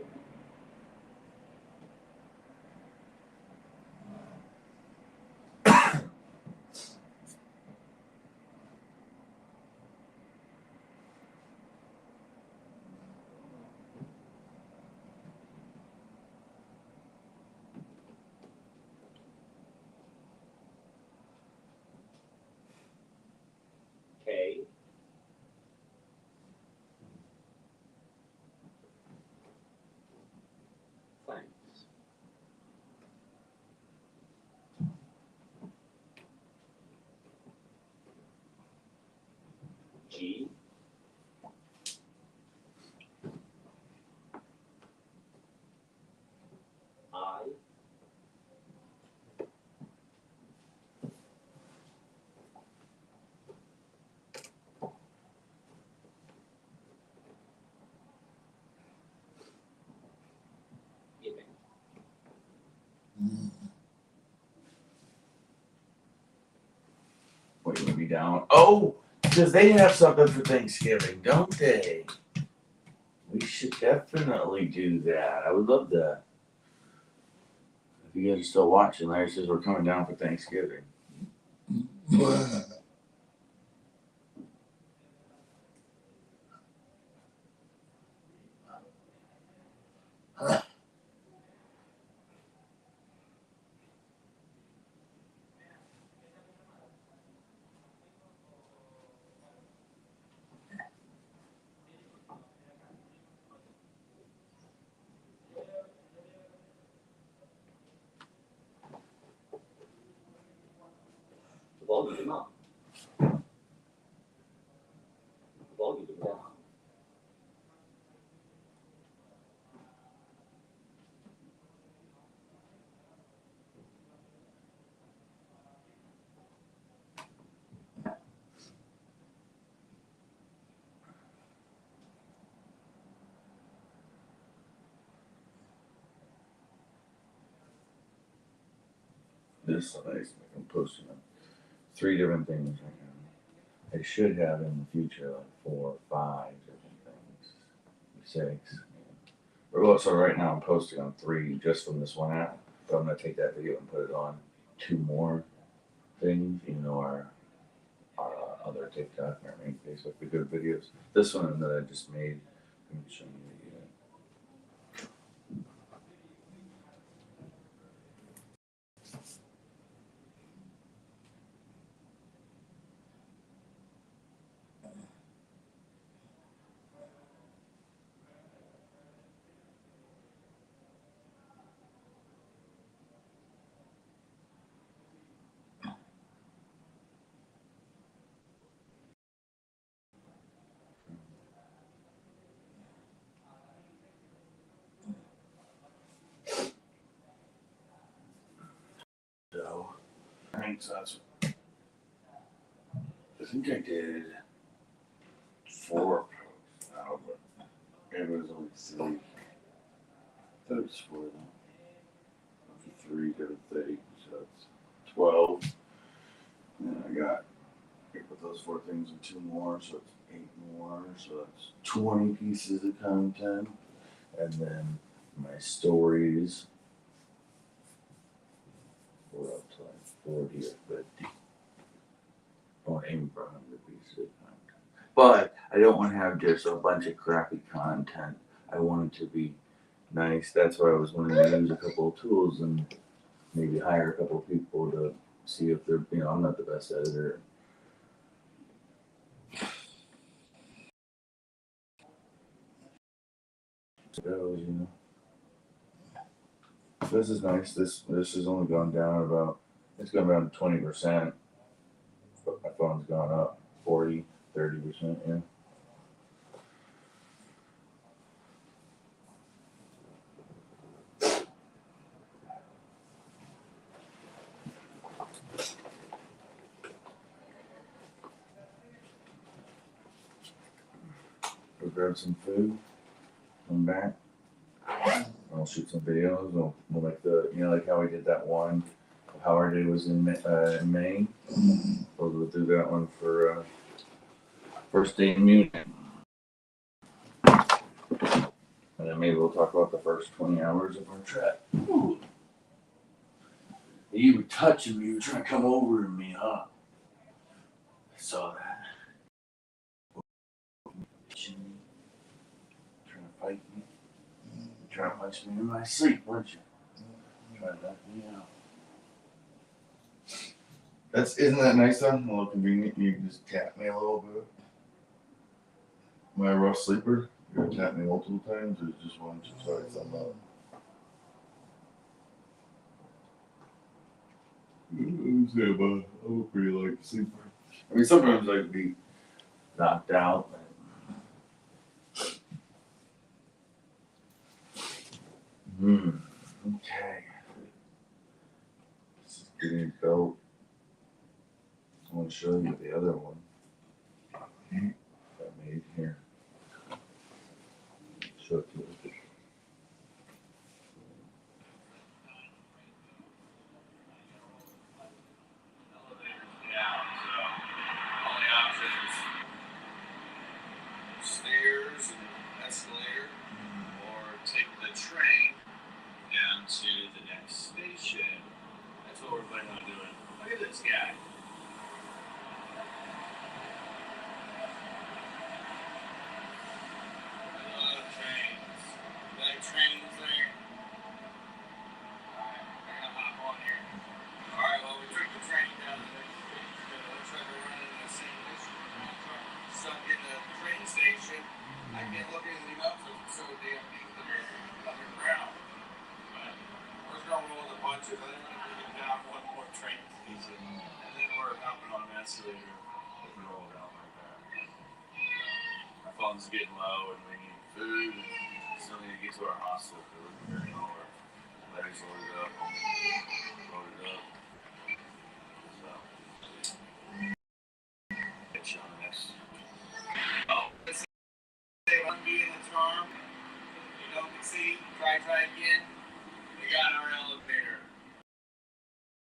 K, thanks. G, I, giving. What, you gonna be down? Oh, because they have something for Thanksgiving, don't they? We should definitely do that. I would love that. If you guys are still watching, Larry says we're coming down for Thanksgiving. Volume up. Volume down. This is nice. I'm posting on 3 different things right now. I should have in the future like 4 or 5 different things. 6. Well, so right now I'm posting on 3 just from this one app. But I'm gonna take that video and put it on 2 more things. You know, our other TikTok and our main Facebook, the good videos. This one that I just made. I'm showing you. So I think that's. I think I did 4 posts now, but it was only 3. I thought it was 4 though. 3 different things, so it's 12. And I got with those 4 things and 2 more, so it's 8 more. So that's 20 pieces of content, and then my stories. We're up to like 40 or 50. Or aiming for 100 pieces of content. But I don't want to have just a bunch of crappy content. I want it to be nice. That's why I was wanting to use a couple of tools and maybe hire a couple of people to see if they're, I'm not the best editor. So, this is nice. This has only gone down about, it's gone down 20%. But my phone's gone up 40, 30%, yeah. grab some food, come back. I'll shoot some videos. We'll make the, like how we did that one, how our day was in Maine. We'll do that one for first day in Munich. And then maybe we'll talk about the first 20 hours of our trip. Ooh. You were touching me. You were trying to come over to me, huh? I saw that. Trying to fight me. You trying to punch me in my sleep, weren't you? Trying to knock me out. Isn't that nice though? A little convenient. You can just tap me a little bit. Am I a rough sleeper? You're gonna tap me multiple times or just once or twice? I'm not. I'm a pretty light sleeper. I mean, sometimes I can be knocked out. Okay. This is getting belt. I want to show you the other one I made here. Show it to you. Stairs and escalator, or take the train down to the next station. That's what we're planning on doing. Look at this guy. I love trains. Like trains there. Alright, we're gonna hop on here. Alright, well, we took the train down to the next station. Looks like we're running in the same district. Stuck in the train station. I can't look anything up because it's so damn deep in the underground. But we're just gonna roll the punches. I think we're gonna get down one more train station. And then we're hopping on an escalator if we roll down like that. Our phone's getting low and we need food and still need to get to our hostel because we're very low. Our legs loaded up. So, get you on the next. Oh, let's say one being the charm. You don't succeed, try again. We got our elevator.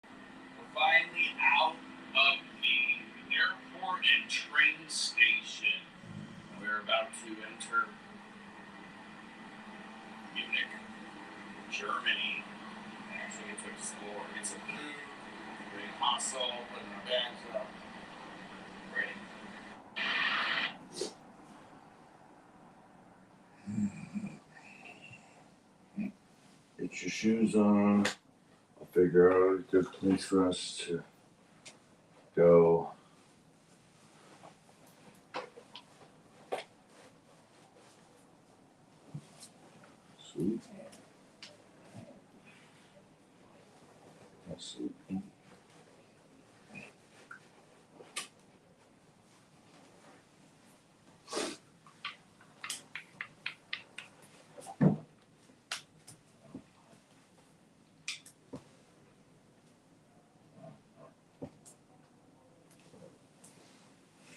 We're finally out of the airport and train station. We're about to enter Munich, Germany. Actually get to explore, get some food, bring hostel, put in our bags up. Ready. Get your shoes on. I'll figure out a good place for us to go. Sweet. That's sweet.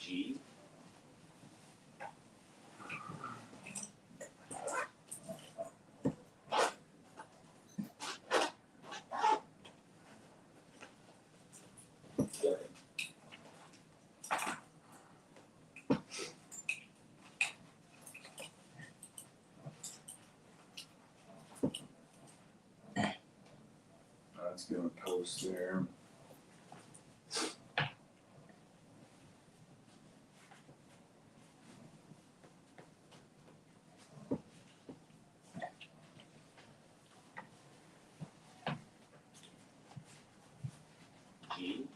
G. Let's go and post there. G.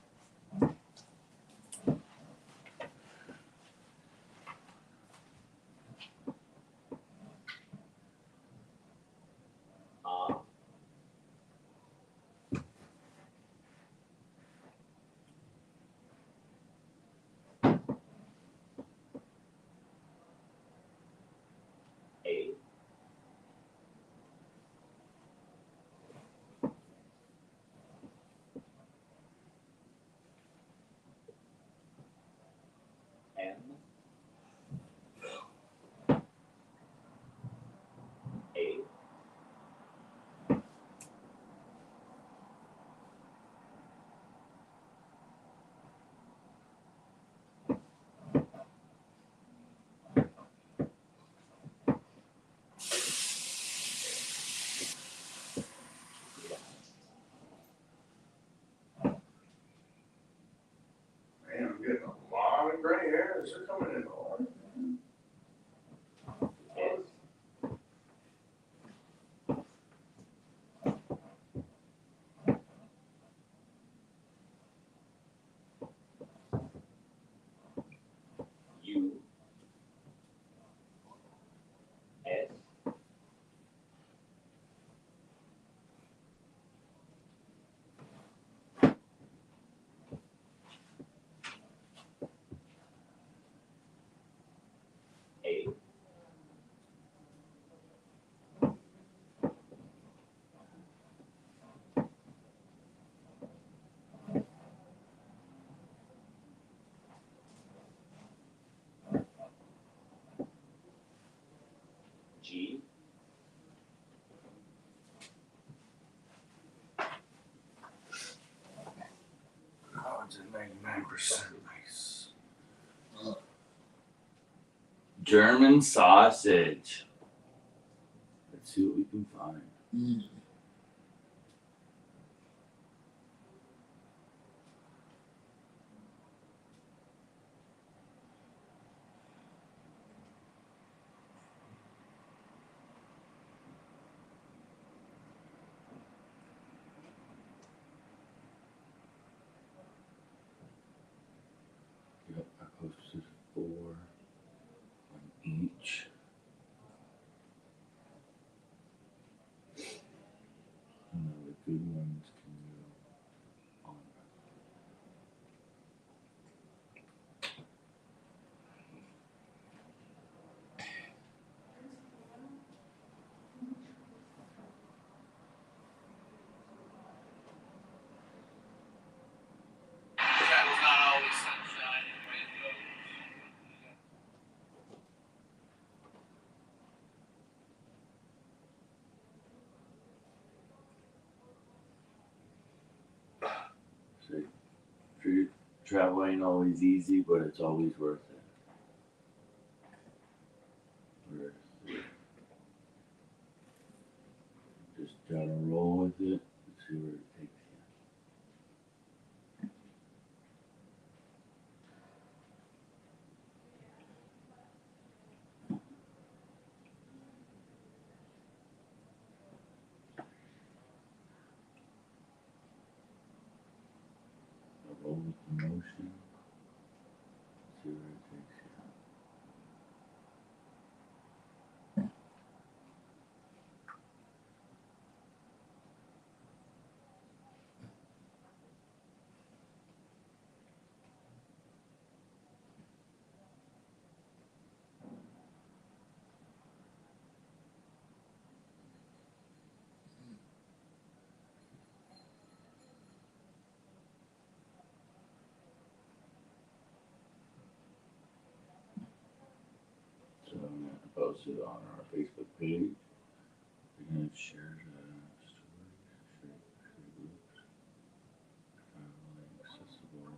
Nice. German sausage. Let's see what we can find. Yep, I posted 4 on each. And the good ones can go on. That was not always sunshine and rainbows. See, travel ain't always easy, but it's always worth it. Just gotta roll with it and see where it takes you. Roll with the motion, see where it takes you. So I'm going to post it on our Facebook page. We're going to share the story, share groups, traveling accessible.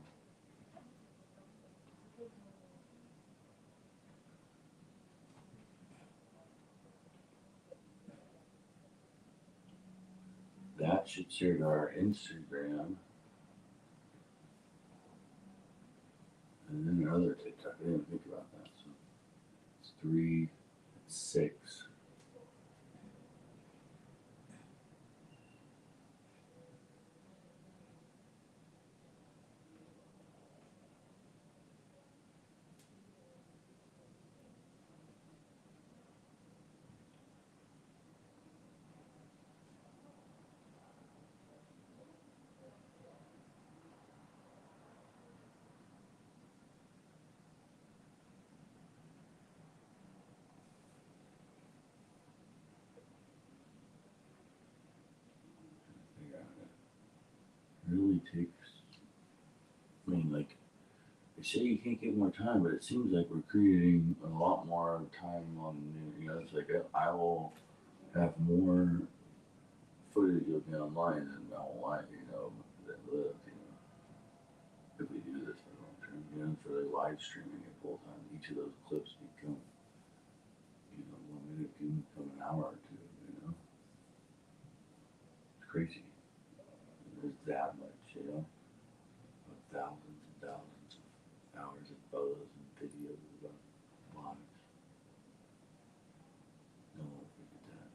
That should share to our Instagram. And then our other TikTok. I didn't think about that. So it's 3, it's 6. It really takes, I mean, like, they say you can't get more time, but it seems like we're creating a lot more time on, it's like I will have more footage of me online than I will live, that live, if we do this for long term, for the live streaming it full time, each of those clips become, 1 minute can become an hour or 2, it's crazy. There's that much, thousands and thousands of hours of photos and videos of lives. No one will forget that.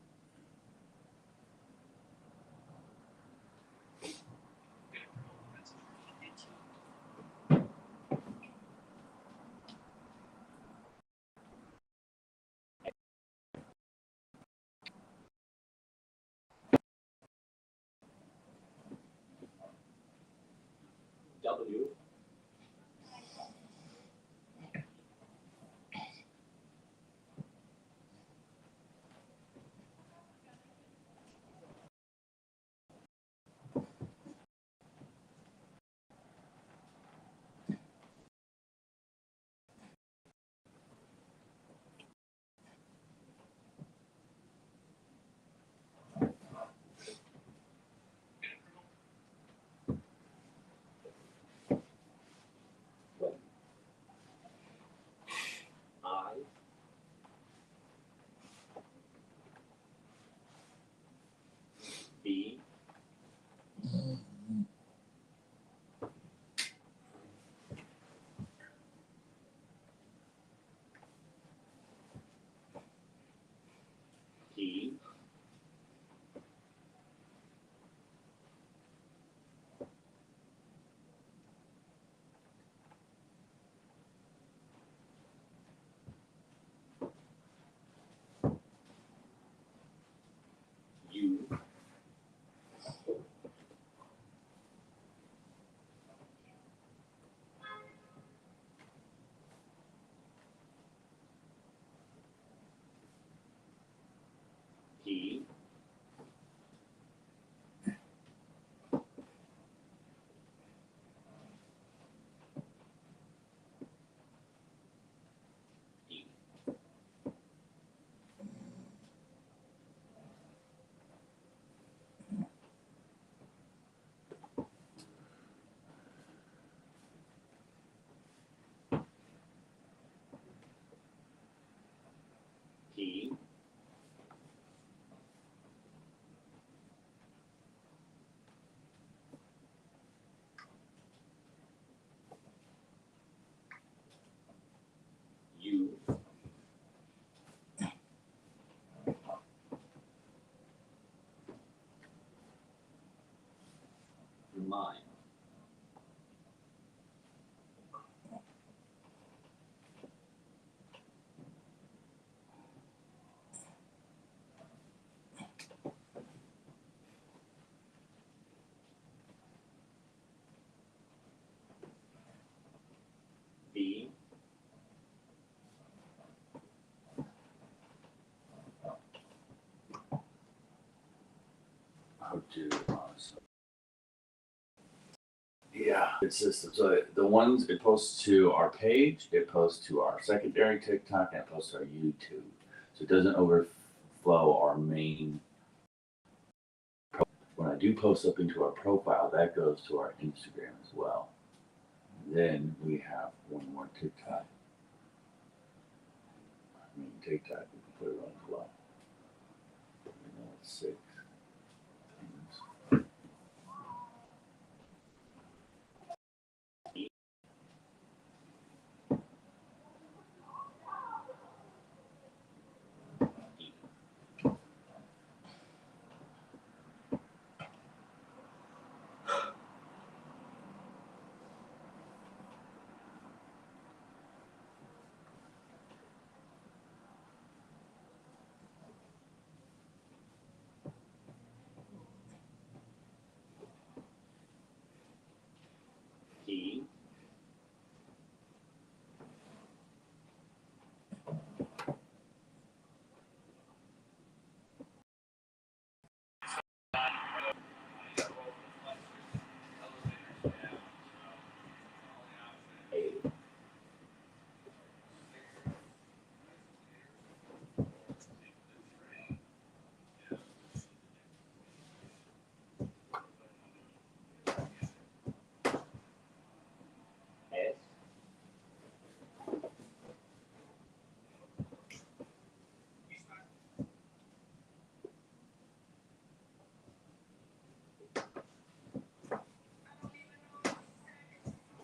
Mine. B. Oh, dude, awesome. Yeah, it's system. So the ones it posts to our page, it posts to our secondary TikTok, and it posts to our YouTube. So it doesn't overflow our main. When I do post something to our profile, that goes to our Instagram as well. Then we have one more TikTok. I mean, TikTok, we can put it on as well. You know, it's 6 things. E. A. S.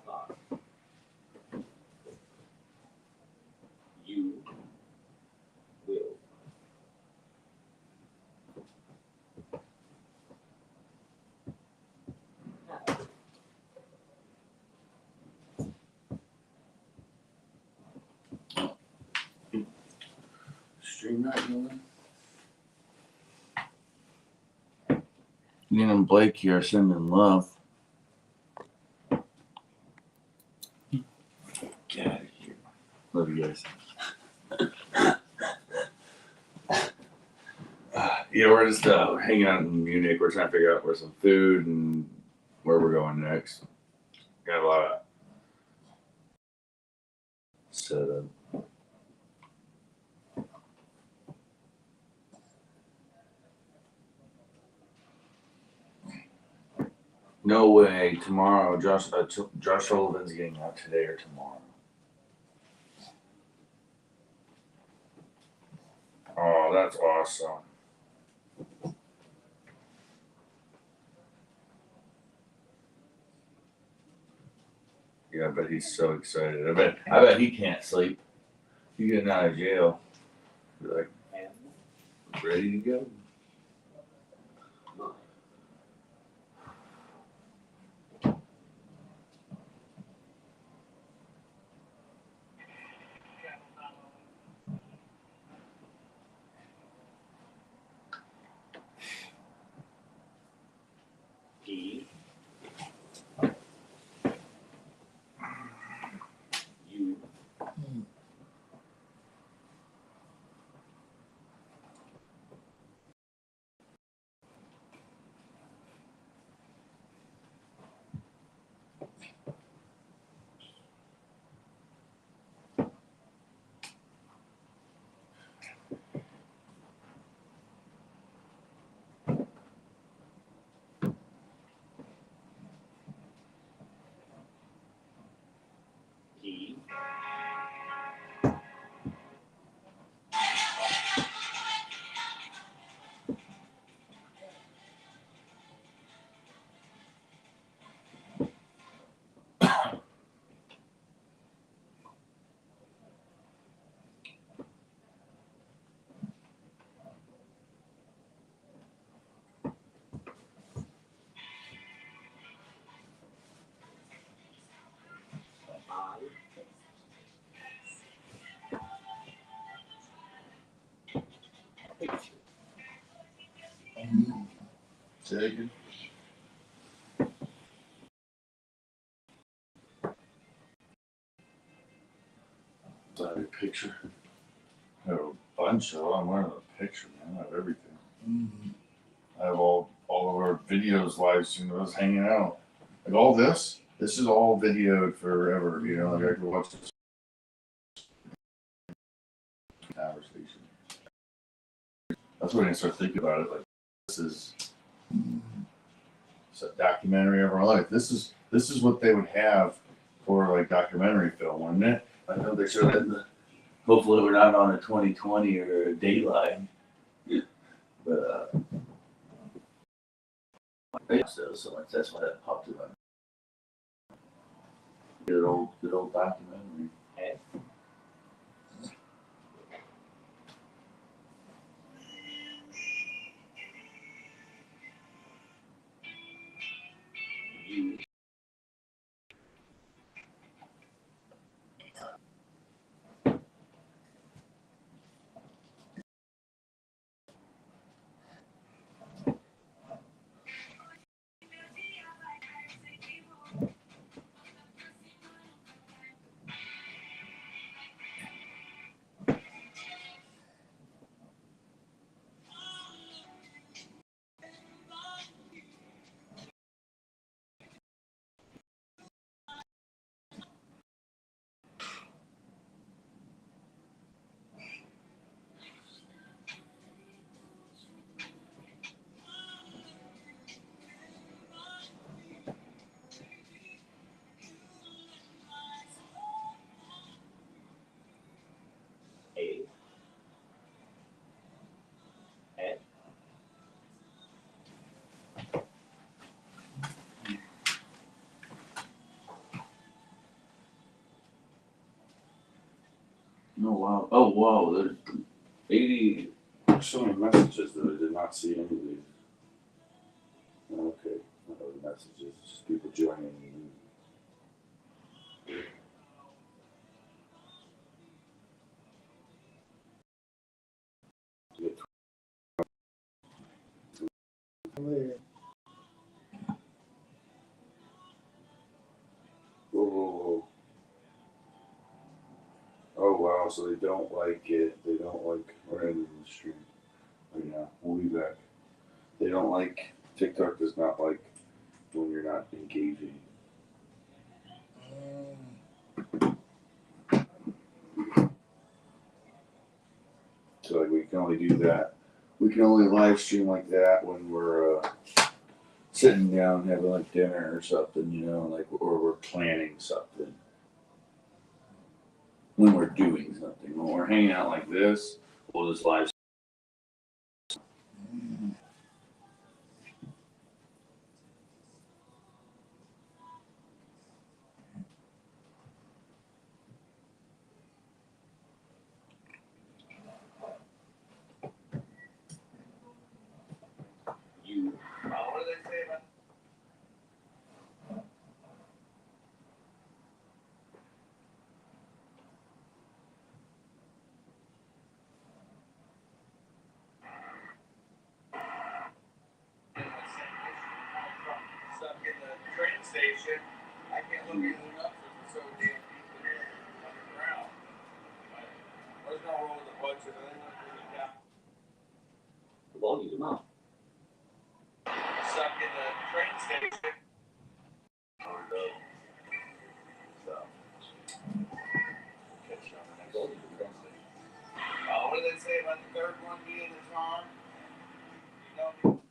R. U. Will. Stream not going. Nina and Blake here are sending love. Get out of here. Love you guys. Yeah, we're just hanging out in Munich. We're trying to figure out where some food and where we're going next. Got a lot of set up. No way. Tomorrow, Josh Sullivan's getting out today or tomorrow. Oh, that's awesome. Yeah, I bet he's so excited. I bet he can't sleep. He's getting out of jail. Be like, M. ready to go. Mine. P. U. Taken. I have a picture. I have a bunch of them. I'm wearing a picture, man. I have everything. I have all of our videos live streamed of us hanging out. Like all this is all videoed forever, you know, like I could watch this conversation. That's when I start thinking about it, like this is a documentary of our life. This is what they would have for like documentary film, wouldn't it? I know they showed it in the, hopefully we're not on a 2020 or a Dateline. But so that's why that popped in my good old documentary. F, U, A, F, Oh wow! Oh wow! There's 80. So many messages that I did not see any of these. Okay, no messages. Just people joining. Whoa, whoa, whoa. Oh wow! So they don't like it. They don't like. We're ending the stream right now. We'll be back. They don't like. TikTok does not like when you're not engaging. So like we can only do that. We can only live stream like that when we're sitting down having like dinner or something, you know, like or we're planning something. When we're doing something, when we're hanging out like this, we'll just live. U, What do they say about stuck in the train station? I can't look anything up because it's so damn deep in the underground. There's no roll of the budget. I think we're really down. volume up, Stuck in the train station. So, catch you on the next one. volume down, What do they say about the third one being the charm? You know,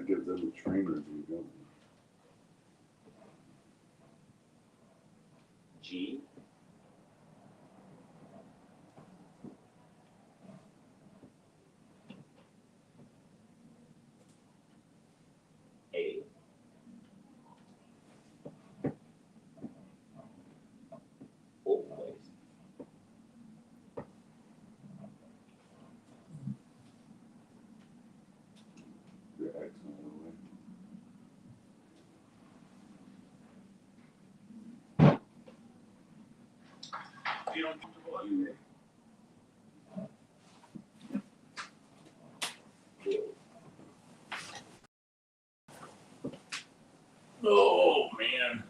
give them a trainer if you don't. G. A. Always. The X on the way. If you don't comfortable, you Oh man,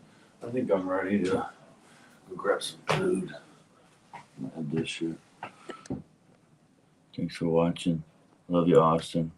I think I'm ready to go grab some food. I had this shit. Thanks for watching. Love you, Austin.